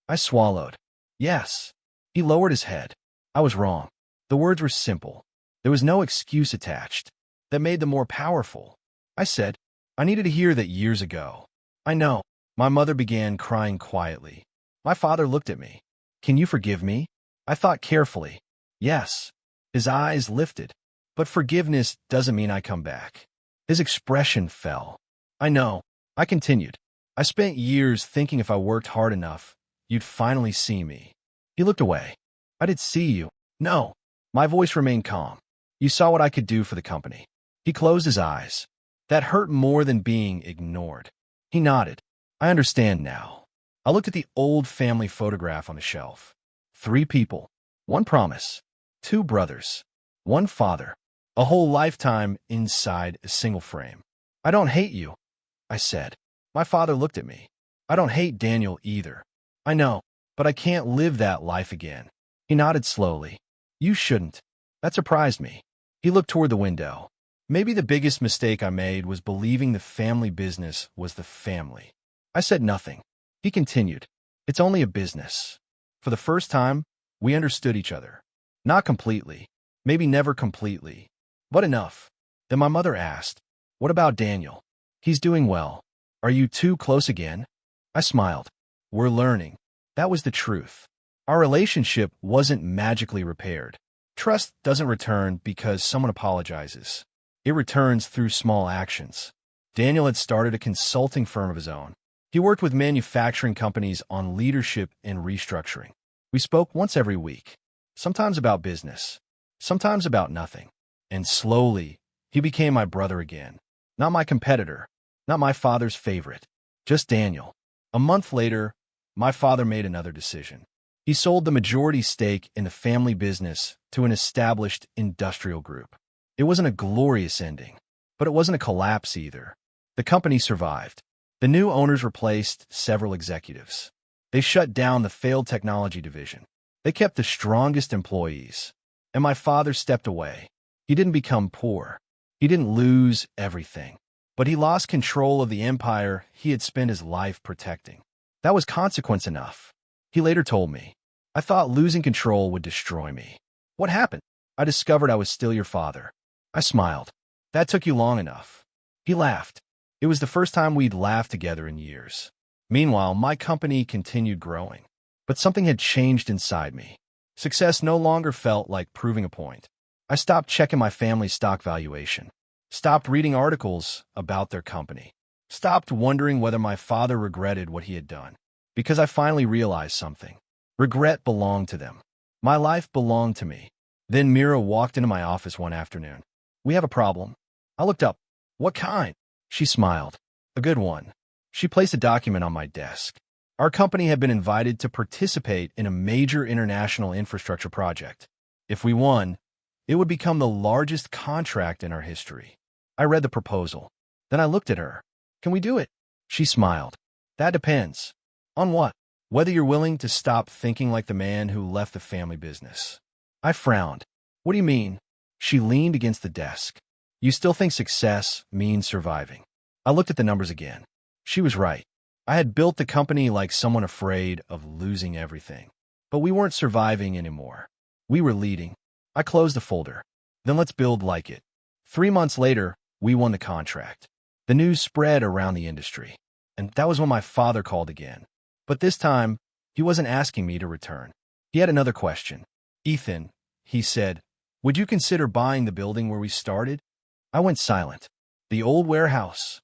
I swallowed. Yes. He lowered his head. I was wrong. The words were simple. There was no excuse attached. That made them more powerful. I said, I needed to hear that years ago. I know. My mother began crying quietly. My father looked at me. Can you forgive me? I thought carefully. Yes. His eyes lifted. But forgiveness doesn't mean I come back. His expression fell. I know. I continued. I spent years thinking if I worked hard enough, you'd finally see me. He looked away. I did see you. No. My voice remained calm. You saw what I could do for the company. He closed his eyes. That hurt more than being ignored. He nodded. I understand now. I looked at the old family photograph on the shelf. 3 people. 1 promise. 2 brothers. 1 father. A whole lifetime inside a single frame. I don't hate you, I said. My father looked at me. I don't hate Daniel either. I know, but I can't live that life again. He nodded slowly. You shouldn't. That surprised me. He looked toward the window. Maybe the biggest mistake I made was believing the family business was the family. I said nothing. He continued. It's only a business. For the first time, we understood each other. Not completely. Maybe never completely. But enough. Then my mother asked, what about Daniel? He's doing well. Are you 2 close again? I smiled. We're learning. That was the truth. Our relationship wasn't magically repaired. Trust doesn't return because someone apologizes. It returns through small actions. Daniel had started a consulting firm of his own. He worked with manufacturing companies on leadership and restructuring. We spoke once every week, sometimes about business, sometimes about nothing. And slowly, he became my brother again. Not my competitor, not my father's favorite, just Daniel. A month later, my father made another decision. He sold the majority stake in the family business to an established industrial group. It wasn't a glorious ending, but it wasn't a collapse either. The company survived. The new owners replaced several executives. They shut down the failed technology division. They kept the strongest employees. And my father stepped away. He didn't become poor. He didn't lose everything. But he lost control of the empire he had spent his life protecting. That was consequence enough. He later told me, I thought losing control would destroy me. What happened? I discovered I was still your father. I smiled. That took you long enough. He laughed. It was the first time we'd laughed together in years. Meanwhile, my company continued growing. But something had changed inside me. Success no longer felt like proving a point. I stopped checking my family's stock valuation. Stopped reading articles about their company. Stopped wondering whether my father regretted what he had done. Because I finally realized something. Regret belonged to them. My life belonged to me. Then Mira walked into my office one afternoon. We have a problem. I looked up. What kind? She smiled. A good one. She placed a document on my desk. Our company had been invited to participate in a major international infrastructure project. If we won, it would become the largest contract in our history. I read the proposal. Then I looked at her. Can we do it? She smiled. That depends. On what? Whether you're willing to stop thinking like the man who left the family business. I frowned. What do you mean? She leaned against the desk. You still think success means surviving. I looked at the numbers again. She was right. I had built the company like someone afraid of losing everything. But we weren't surviving anymore. We were leading. I closed the folder. Then let's build like it. 3 months later, we won the contract. The news spread around the industry. And that was when my father called again. But this time, he wasn't asking me to return. He had another question. Ethan, he said, would you consider buying the building where we started? I went silent. The old warehouse.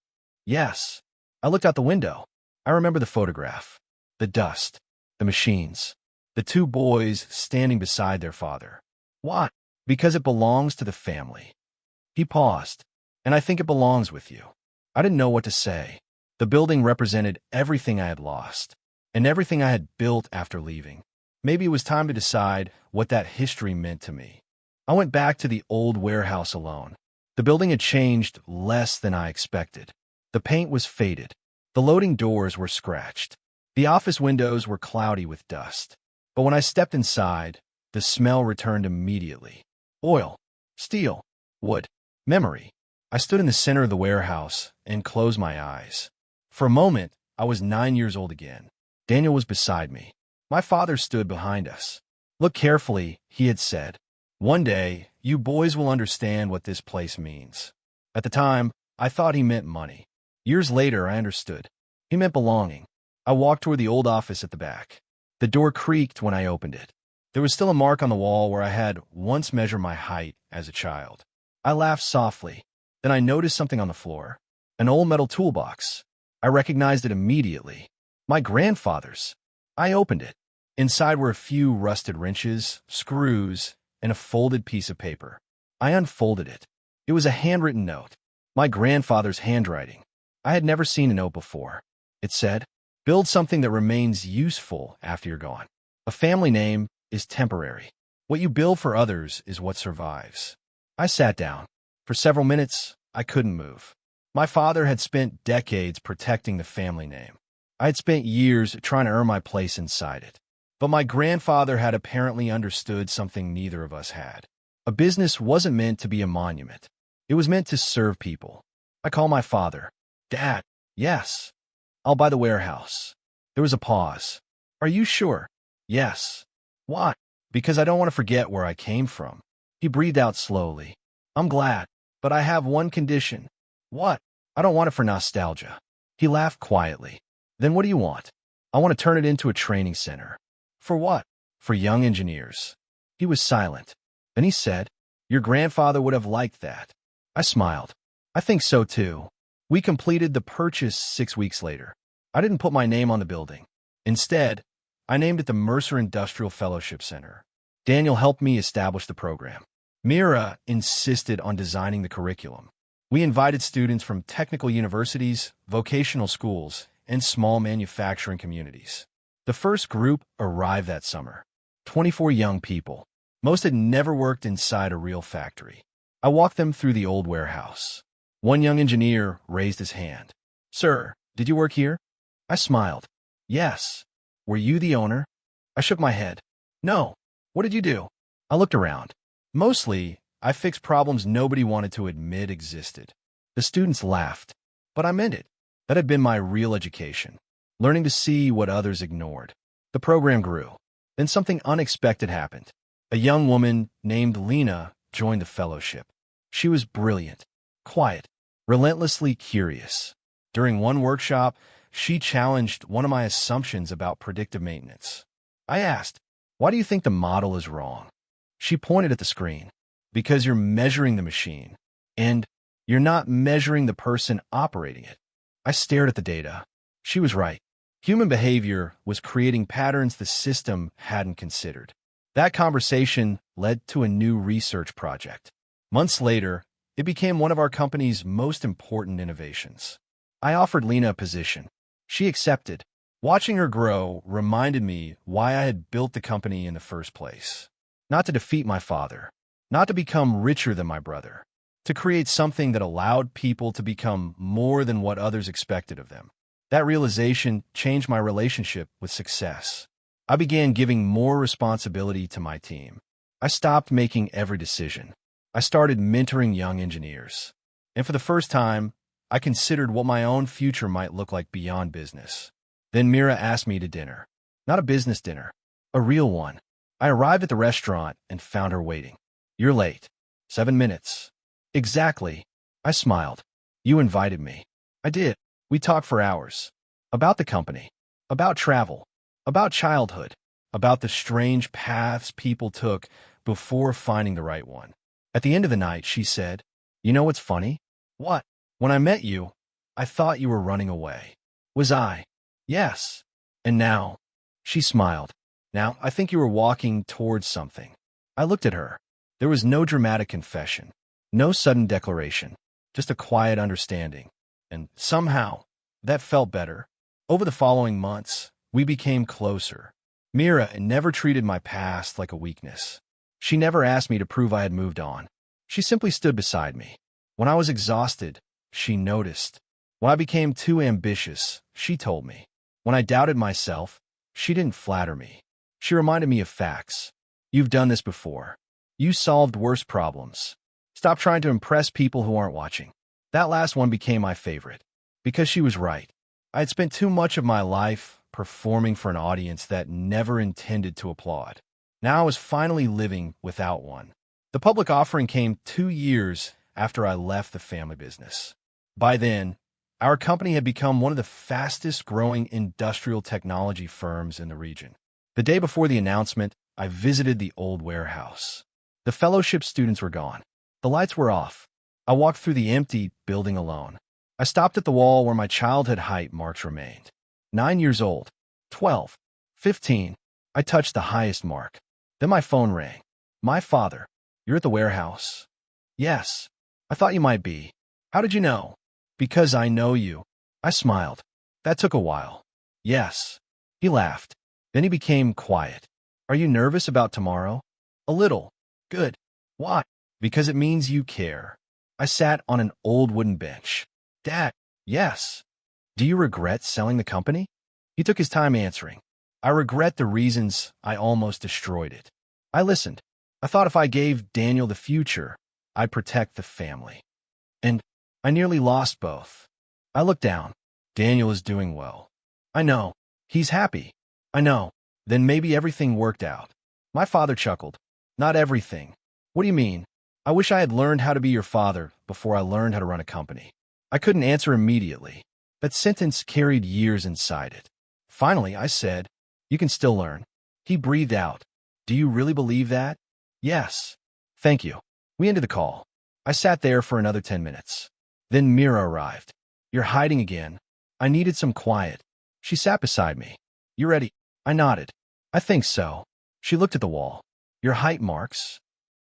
Yes. I looked out the window. I remember the photograph. The dust. The machines. The 2 boys standing beside their father. Why? Because it belongs to the family. He paused. And I think it belongs with you. I didn't know what to say. The building represented everything I had lost. And everything I had built after leaving. Maybe it was time to decide what that history meant to me. I went back to the old warehouse alone. The building had changed less than I expected. The paint was faded. The loading doors were scratched. The office windows were cloudy with dust. But when I stepped inside, the smell returned immediately. Oil, steel, wood, memory. I stood in the center of the warehouse and closed my eyes. For a moment, I was 9 years old again. Daniel was beside me. My father stood behind us. Look carefully, he had said. One day, you boys will understand what this place means. At the time, I thought he meant money. Years later, I understood. He meant belonging. I walked toward the old office at the back. The door creaked when I opened it. There was still a mark on the wall where I had once measured my height as a child. I laughed softly. Then I noticed something on the floor. An old metal toolbox. I recognized it immediately. My grandfather's. I opened it. Inside were a few rusted wrenches, screws, and a folded piece of paper. I unfolded it. It was a handwritten note. My grandfather's handwriting. I had never seen a note before. It said, "Build something that remains useful after you're gone. A family name is temporary. What you build for others is what survives." I sat down. For several minutes, I couldn't move. My father had spent decades protecting the family name. I had spent years trying to earn my place inside it. But my grandfather had apparently understood something neither of us had. A business wasn't meant to be a monument. It was meant to serve people. I called my father. "Dad." "Yes." "I'll buy the warehouse." There was a pause. "Are you sure?" "Yes." "Why?" "Because I don't want to forget where I came from." He breathed out slowly. "I'm glad, but I have one condition." "What?" "I don't want it for nostalgia." He laughed quietly. "Then what do you want?" "I want to turn it into a training center." "For what?" "For young engineers." He was silent. Then he said, "Your grandfather would have liked that." I smiled. "I think so too." We completed the purchase 6 weeks later. I didn't put my name on the building. Instead, I named it the Mercer Industrial Fellowship Center. Daniel helped me establish the program. Mira insisted on designing the curriculum. We invited students from technical universities, vocational schools, and small manufacturing communities. The first group arrived that summer. 24 young people. Most had never worked inside a real factory. I walked them through the old warehouse. One young engineer raised his hand. "Sir, did you work here?" I smiled. "Yes." "Were you the owner?" I shook my head. "No." "What did you do?" I looked around. Mostly, I fixed problems nobody wanted to admit existed. The students laughed. But I meant it. That had been my real education. Learning to see what others ignored. The program grew. Then something unexpected happened. A young woman named Lena joined the fellowship. She was brilliant, quiet, relentlessly curious. During one workshop, she challenged one of my assumptions about predictive maintenance. I asked, "Why do you think the model is wrong?" She pointed at the screen. "Because you're measuring the machine, and you're not measuring the person operating it." I stared at the data. She was right. Human behavior was creating patterns the system hadn't considered. That conversation led to a new research project. Months later, it became one of our company's most important innovations. I offered Lena a position. She accepted. Watching her grow reminded me why I had built the company in the first place. Not to defeat my father, not to become richer than my brother, to create something that allowed people to become more than what others expected of them. That realization changed my relationship with success. I began giving more responsibility to my team. I stopped making every decision. I started mentoring young engineers. And for the first time, I considered what my own future might look like beyond business. Then Mira asked me to dinner. Not a business dinner, a real one. I arrived at the restaurant and found her waiting. "You're late." 7 minutes. "Exactly." I smiled. "You invited me." I did. We talked for hours. About the company. About travel. About childhood. About the strange paths people took before finding the right one. At the end of the night, she said, "You know what's funny?" "What?" "When I met you, I thought you were running away." "Was I?" "Yes." "And now?" She smiled. "Now, I think you were walking towards something." I looked at her. There was no dramatic confession, no sudden declaration, just a quiet understanding. And somehow, that felt better. Over the following months, we became closer. Mira never treated my past like a weakness. She never asked me to prove I had moved on. She simply stood beside me. When I was exhausted, she noticed. When I became too ambitious, she told me. When I doubted myself, she didn't flatter me. She reminded me of facts. "You've done this before. You solved worse problems. Stop trying to impress people who aren't watching. That last one became my favorite. Because she was right. I had spent too much of my life performing for an audience that never intended to applaud. Now I was finally living without one. The public offering came 2 years after I left the family business. By then, our company had become one of the fastest-growing industrial technology firms in the region. The day before the announcement, I visited the old warehouse. The fellowship students were gone. The lights were off. I walked through the empty building alone. I stopped at the wall where my childhood height marks remained. 9 years old, 12, 15. I touched the highest mark. Then my phone rang. My father. You're at the warehouse? Yes. I thought you might be. How did you know? Because I know you. I smiled. That took a while. Yes. He laughed. Then he became quiet. Are you nervous about tomorrow? A little. Good. Why? Because it means you care. I sat on an old wooden bench. Dad. Yes. Do you regret selling the company? He took his time answering. I regret the reasons I almost destroyed it. I listened. I thought if I gave Daniel the future, I'd protect the family. And I nearly lost both. I looked down. Daniel is doing well. I know. He's happy. I know. Then maybe everything worked out. My father chuckled. Not everything. What do you mean? I wish I had learned how to be your father before I learned how to run a company. I couldn't answer immediately. That sentence carried years inside it. Finally, I said, you can still learn. He breathed out. Do you really believe that? Yes. Thank you. We ended the call. I sat there for another 10 minutes. Then Mira arrived. You're hiding again. I needed some quiet. She sat beside me. You ready? I nodded. I think so. She looked at the wall. Your height marks?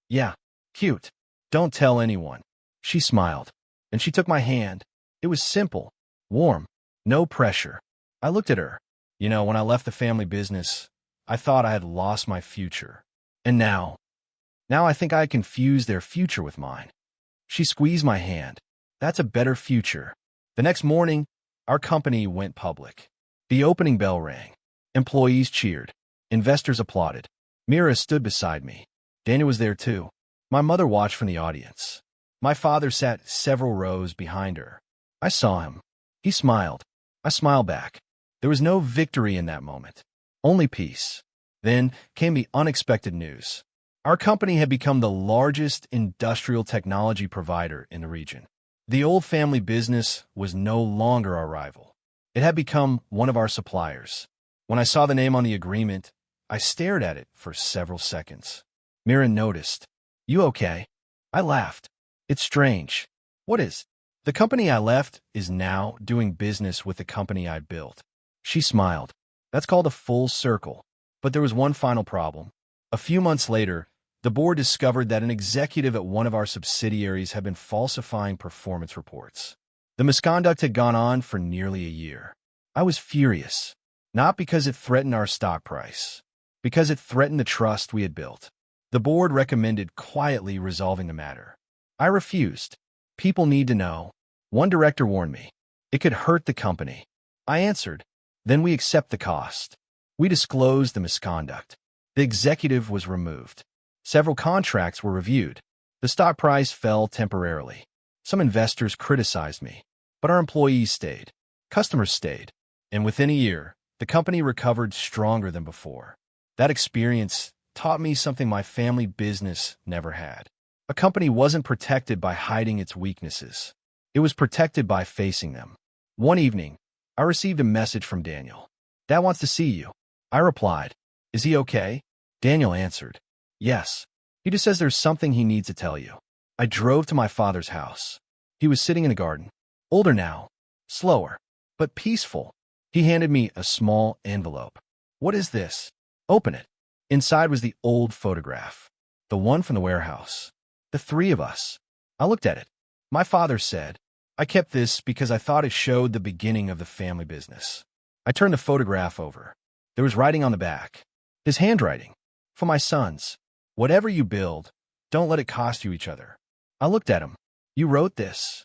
Yeah. Cute. Don't tell anyone. She smiled. And she took my hand. It was simple. Warm. No pressure. I looked at her. You know, when I left the family business, I thought I had lost my future. And now I think I confused their future with mine. She squeezed my hand. That's a better future. The next morning, our company went public. The opening bell rang. Employees cheered. Investors applauded. Mira stood beside me. Daniel was there too. My mother watched from the audience. My father sat several rows behind her. I saw him. He smiled. I smiled back. There was no victory in that moment. Only peace. Then came the unexpected news. Our company had become the largest industrial technology provider in the region. The old family business was no longer our rival. It had become one of our suppliers. When I saw the name on the agreement, I stared at it for several seconds. Mira noticed. You okay? I laughed. It's strange. What is? The company I left is now doing business with the company I built. She smiled. That's called a full circle. But there was one final problem. A few months later, the board discovered that an executive at one of our subsidiaries had been falsifying performance reports. The misconduct had gone on for nearly a year. I was furious. Not because it threatened our stock price. Because it threatened the trust we had built. The board recommended quietly resolving the matter. I refused. People need to know. One director warned me. It could hurt the company. I answered. Then we accept the cost. We disclosed the misconduct. The executive was removed. Several contracts were reviewed. The stock price fell temporarily. Some investors criticized me. But our employees stayed. Customers stayed. And within a year, the company recovered stronger than before. That experience taught me something my family business never had. A company wasn't protected by hiding its weaknesses. It was protected by facing them. One evening, I received a message from Daniel. Dad wants to see you. I replied. Is he okay? Daniel answered. Yes. He just says there's something he needs to tell you. I drove to my father's house. He was sitting in the garden. Older now. Slower. But peaceful. He handed me a small envelope. What is this? Open it. Inside was the old photograph. The one from the warehouse. The three of us. I looked at it. My father said, I kept this because I thought it showed the beginning of the family business. I turned the photograph over. There was writing on the back. His handwriting. For my sons. Whatever you build, don't let it cost you each other. I looked at him. You wrote this?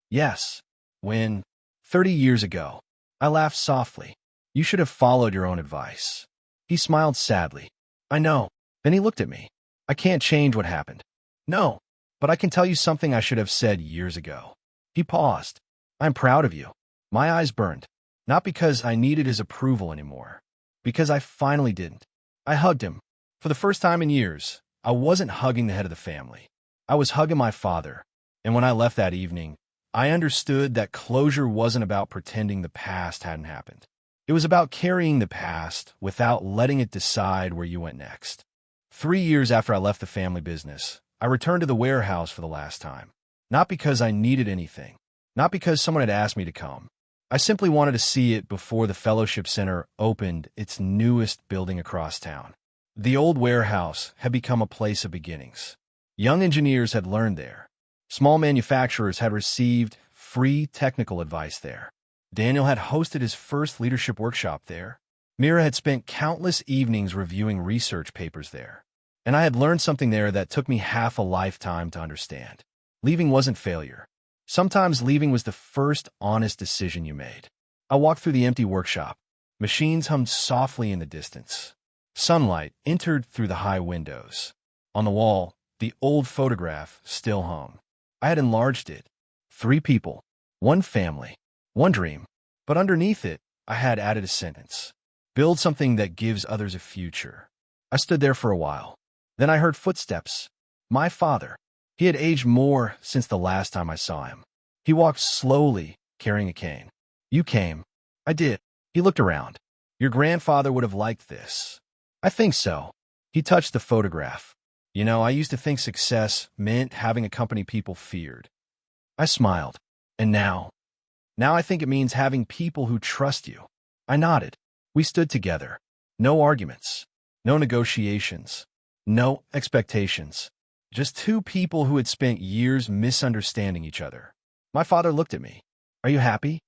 Yes. When? 30 years ago. I laughed softly. You should have followed your own advice. He smiled sadly. I know. Then he looked at me. I can't change what happened. No, but I can tell you something I should have said years ago. He paused. I'm proud of you. My eyes burned. Not because I needed his approval anymore. Because I finally didn't. I hugged him. For the first time in years, I wasn't hugging the head of the family. I was hugging my father. And when I left that evening, I understood that closure wasn't about pretending the past hadn't happened. It was about carrying the past without letting it decide where you went next. 3 years after I left the family business, I returned to the warehouse for the last time. Not because I needed anything. Not because someone had asked me to come. I simply wanted to see it before the Fellowship Center opened its newest building across town. The old warehouse had become a place of beginnings. Young engineers had learned there. Small manufacturers had received free technical advice there. Daniel had hosted his first leadership workshop there. Mira had spent countless evenings reviewing research papers there. And I had learned something there that took me half a lifetime to understand. Leaving wasn't failure. Sometimes leaving was the first honest decision you made. I walked through the empty workshop. Machines hummed softly in the distance. Sunlight entered through the high windows. On the wall, the old photograph still hung. I had enlarged it. 3 people, 1 family, 1 dream. But underneath it, I had added a sentence. Build something that gives others a future. I stood there for a while. Then I heard footsteps. My father. He had aged more since the last time I saw him. He walked slowly, carrying a cane. You came. I did. He looked around. Your grandfather would have liked this. I think so. He touched the photograph. You know, I used to think success meant having a company people feared. I smiled. And now? Now I think it means having people who trust you. I nodded. We stood together. No arguments. No negotiations. No expectations. Just 2 people who had spent years misunderstanding each other. My father looked at me. Are you happy?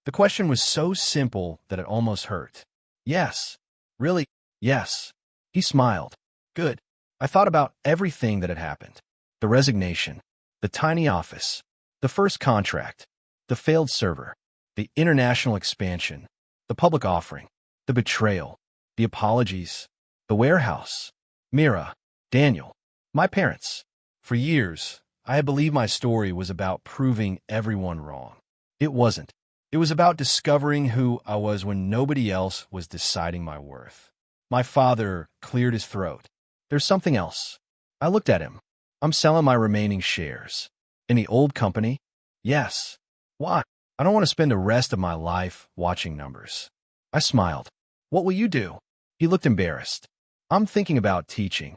The question was so simple that it almost hurt. Yes. Really, yes. He smiled. Good. I thought about everything that had happened. The resignation. The tiny office. The first contract. The failed server. The international expansion. The public offering. The betrayal. The apologies. The warehouse. Mira. Daniel. My parents. For years, I had believed my story was about proving everyone wrong. It wasn't. It was about discovering who I was when nobody else was deciding my worth. My father cleared his throat. There's something else. I looked at him. I'm selling my remaining shares. In the old company? Yes. Why? I don't want to spend the rest of my life watching numbers. I smiled. What will you do? He looked embarrassed. I'm thinking about teaching.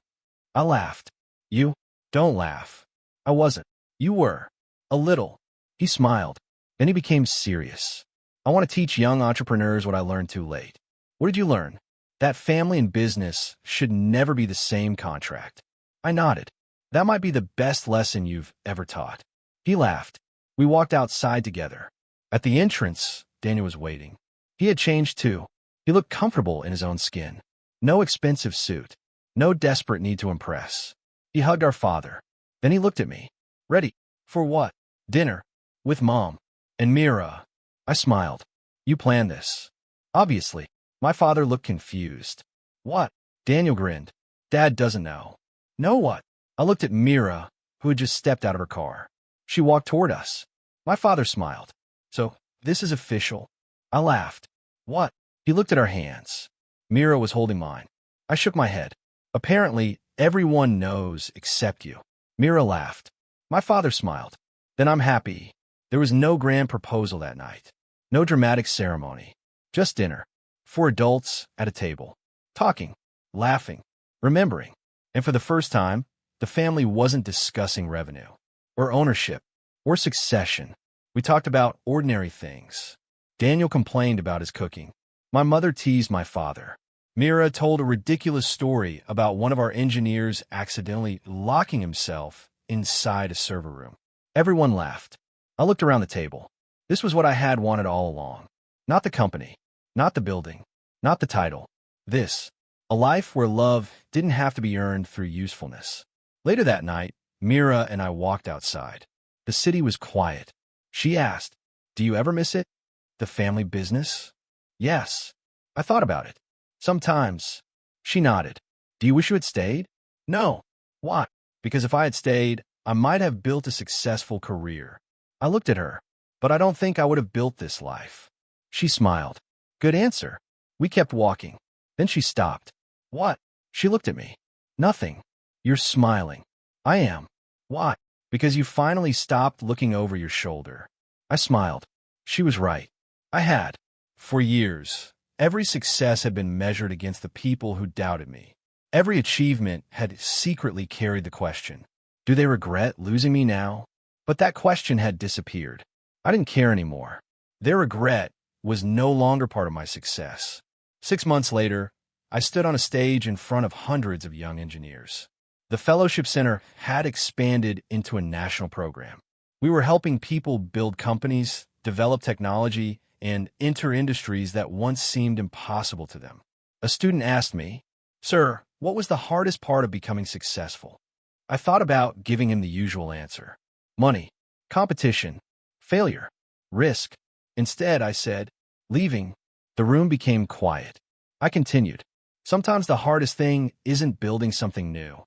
I laughed. You? Don't laugh. I wasn't. You were. A little. He smiled. Then he became serious. I want to teach young entrepreneurs what I learned too late. What did you learn? That family and business should never be the same contract. I nodded. That might be the best lesson you've ever taught. He laughed. We walked outside together. At the entrance, Daniel was waiting. He had changed too. He looked comfortable in his own skin. No expensive suit. No desperate need to impress. He hugged our father. Then he looked at me. Ready? For what? Dinner. With Mom. And Mira. I smiled. You planned this. Obviously. My father looked confused. What? Daniel grinned. Dad doesn't know. Know what? I looked at Mira, who had just stepped out of her car. She walked toward us. My father smiled. So, this is official. I laughed. What? He looked at our hands. Mira was holding mine. I shook my head. Apparently, everyone knows except you. Mira laughed. My father smiled. Then I'm happy. There was no grand proposal that night. No dramatic ceremony. Just dinner. 4 adults at a table. Talking. Laughing. Remembering. And for the first time, the family wasn't discussing revenue. Or ownership. Or succession. We talked about ordinary things. Daniel complained about his cooking. My mother teased my father. Mira told a ridiculous story about one of our engineers accidentally locking himself inside a server room. Everyone laughed. I looked around the table. This was what I had wanted all along. Not the company. Not the building. Not the title. This. A life where love didn't have to be earned through usefulness. Later that night, Mira and I walked outside. The city was quiet. She asked, "Do you ever miss it? The family business?" Yes. I thought about it. Sometimes. She nodded. Do you wish you had stayed? No. Why? Because if I had stayed, I might have built a successful career. I looked at her, but I don't think I would have built this life. She smiled. Good answer. We kept walking. Then she stopped. What? She looked at me. Nothing. You're smiling. I am. Why? Because you finally stopped looking over your shoulder. I smiled. She was right. I had. For years, every success had been measured against the people who doubted me. Every achievement had secretly carried the question, do they regret losing me now? But that question had disappeared. I didn't care anymore. Their regret was no longer part of my success. 6 months later, I stood on a stage in front of hundreds of young engineers. The Fellowship Center had expanded into a national program. We were helping people build companies, develop technology, and enter industries that once seemed impossible to them. A student asked me, Sir, what was the hardest part of becoming successful? I thought about giving him the usual answer. Money, competition, failure, risk. Instead, I said, leaving. The room became quiet. I continued. Sometimes the hardest thing isn't building something new.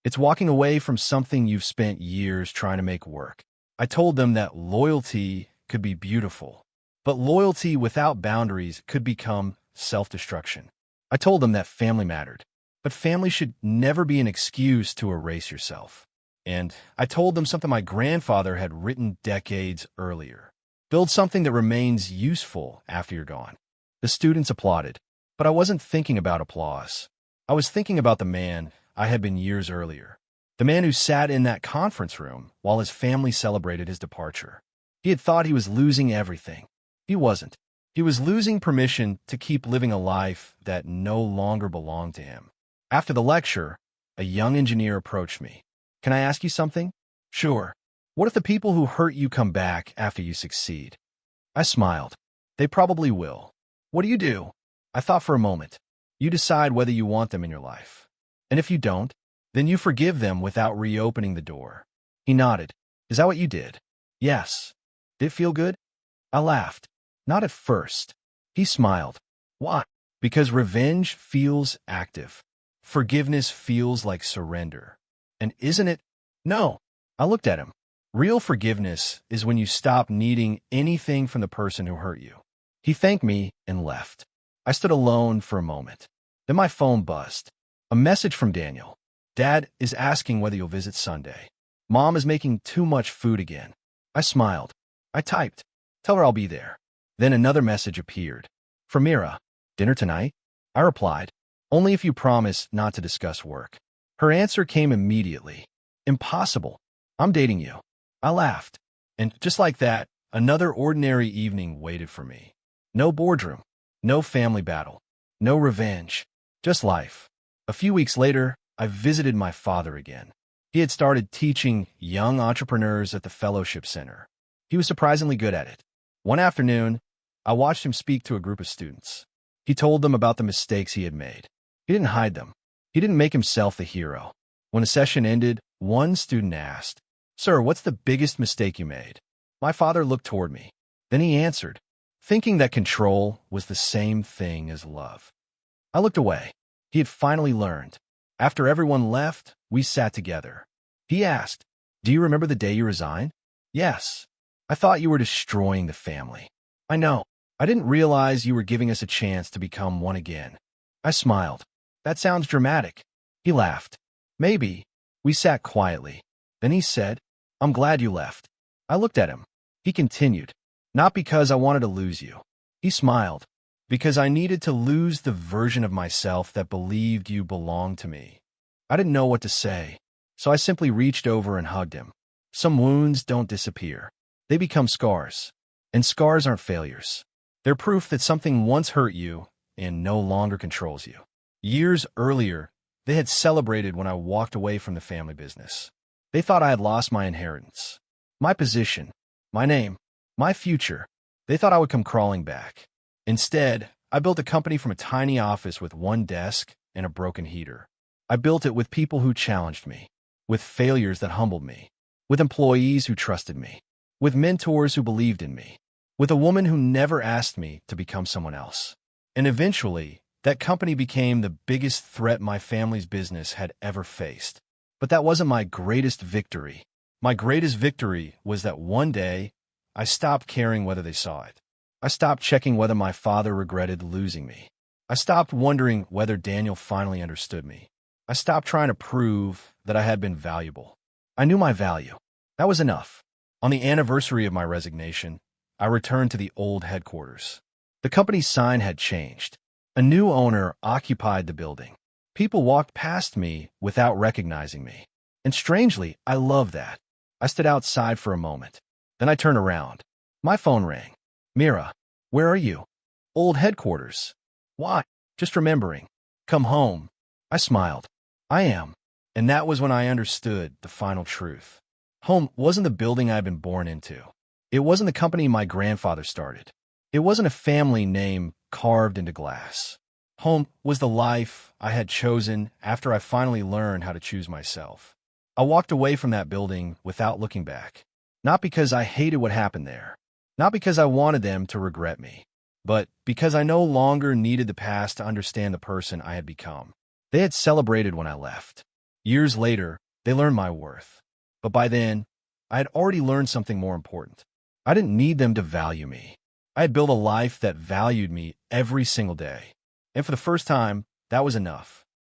It's walking away from something you've spent years trying to make work. I told them that loyalty could be beautiful, but loyalty without boundaries could become self-destruction. I told them that family mattered, but family should never be an excuse to erase yourself. And I told them something my grandfather had written decades earlier. Build something that remains useful after you're gone. The students applauded, but I wasn't thinking about applause. I was thinking about the man I had been years earlier. The man who sat in that conference room while his family celebrated his departure. He had thought he was losing everything. He wasn't. He was losing permission to keep living a life that no longer belonged to him. After the lecture, a young engineer approached me. Can I ask you something? Sure. What if the people who hurt you come back after you succeed? I smiled. They probably will. What do? I thought for a moment. You decide whether you want them in your life. And if you don't, then you forgive them without reopening the door. He nodded. Is that what you did? Yes. Did it feel good? I laughed. Not at first. He smiled. Why? Because revenge feels active. Forgiveness feels like surrender. And isn't it? No. I looked at him. Real forgiveness is when you stop needing anything from the person who hurt you. He thanked me and left. I stood alone for a moment. Then my phone buzzed. A message from Daniel. Dad is asking whether you'll visit Sunday. Mom is making too much food again. I smiled. I typed. Tell her I'll be there. Then another message appeared. From Mira. Dinner tonight? I replied. Only if you promise not to discuss work. Her answer came immediately. Impossible. I'm dating you. I laughed. And just like that, another ordinary evening waited for me. No boardroom. No family battle. No revenge. Just life. A few weeks later, I visited my father again. He had started teaching young entrepreneurs at the Fellowship Center. He was surprisingly good at it. One afternoon, I watched him speak to a group of students. He told them about the mistakes he had made. He didn't hide them. He didn't make himself the hero. When the session ended, one student asked, Sir, what's the biggest mistake you made? My father looked toward me. Then he answered, thinking that control was the same thing as love. I looked away. He had finally learned. After everyone left, we sat together. He asked, Do you remember the day you resigned? Yes. I thought you were destroying the family. I know. I didn't realize you were giving us a chance to become one again. I smiled. That sounds dramatic. He laughed. Maybe. We sat quietly. Then he said, I'm glad you left. I looked at him. He continued, Not because I wanted to lose you. He smiled. Because I needed to lose the version of myself that believed you belonged to me. I didn't know what to say, so I simply reached over and hugged him. Some wounds don't disappear. They become scars. And scars aren't failures. They're proof that something once hurt you and no longer controls you. Years earlier, they had celebrated when I walked away from the family business. They thought I had lost my inheritance, my position, my name, my future. They thought I would come crawling back. Instead, I built a company from a tiny office with one desk and a broken heater. I built it with people who challenged me, with failures that humbled me, with employees who trusted me, with mentors who believed in me, with a woman who never asked me to become someone else. And eventually, that company became the biggest threat my family's business had ever faced. But that wasn't my greatest victory. My greatest victory was that one day, I stopped caring whether they saw it. I stopped checking whether my father regretted losing me. I stopped wondering whether Daniel finally understood me. I stopped trying to prove that I had been valuable. I knew my value. That was enough. On the anniversary of my resignation, I returned to the old headquarters. The company's sign had changed. A new owner occupied the building. People walked past me without recognizing me. And strangely, I loved that. I stood outside for a moment. Then I turned around. My phone rang. Mira, where are you? Old headquarters. Why? Just remembering. Come home. I smiled. I am. And that was when I understood the final truth. Home wasn't the building I'd been born into. It wasn't the company my grandfather started. It wasn't a family name carved into glass. Home was the life I had chosen after I finally learned how to choose myself. I walked away from that building without looking back. Not because I hated what happened there. Not because I wanted them to regret me. But because I no longer needed the past to understand the person I had become. They had celebrated when I left. Years later, they learned my worth. But by then, I had already learned something more important. I didn't need them to value me. I had built a life that valued me every single day. And for the first time, that was enough.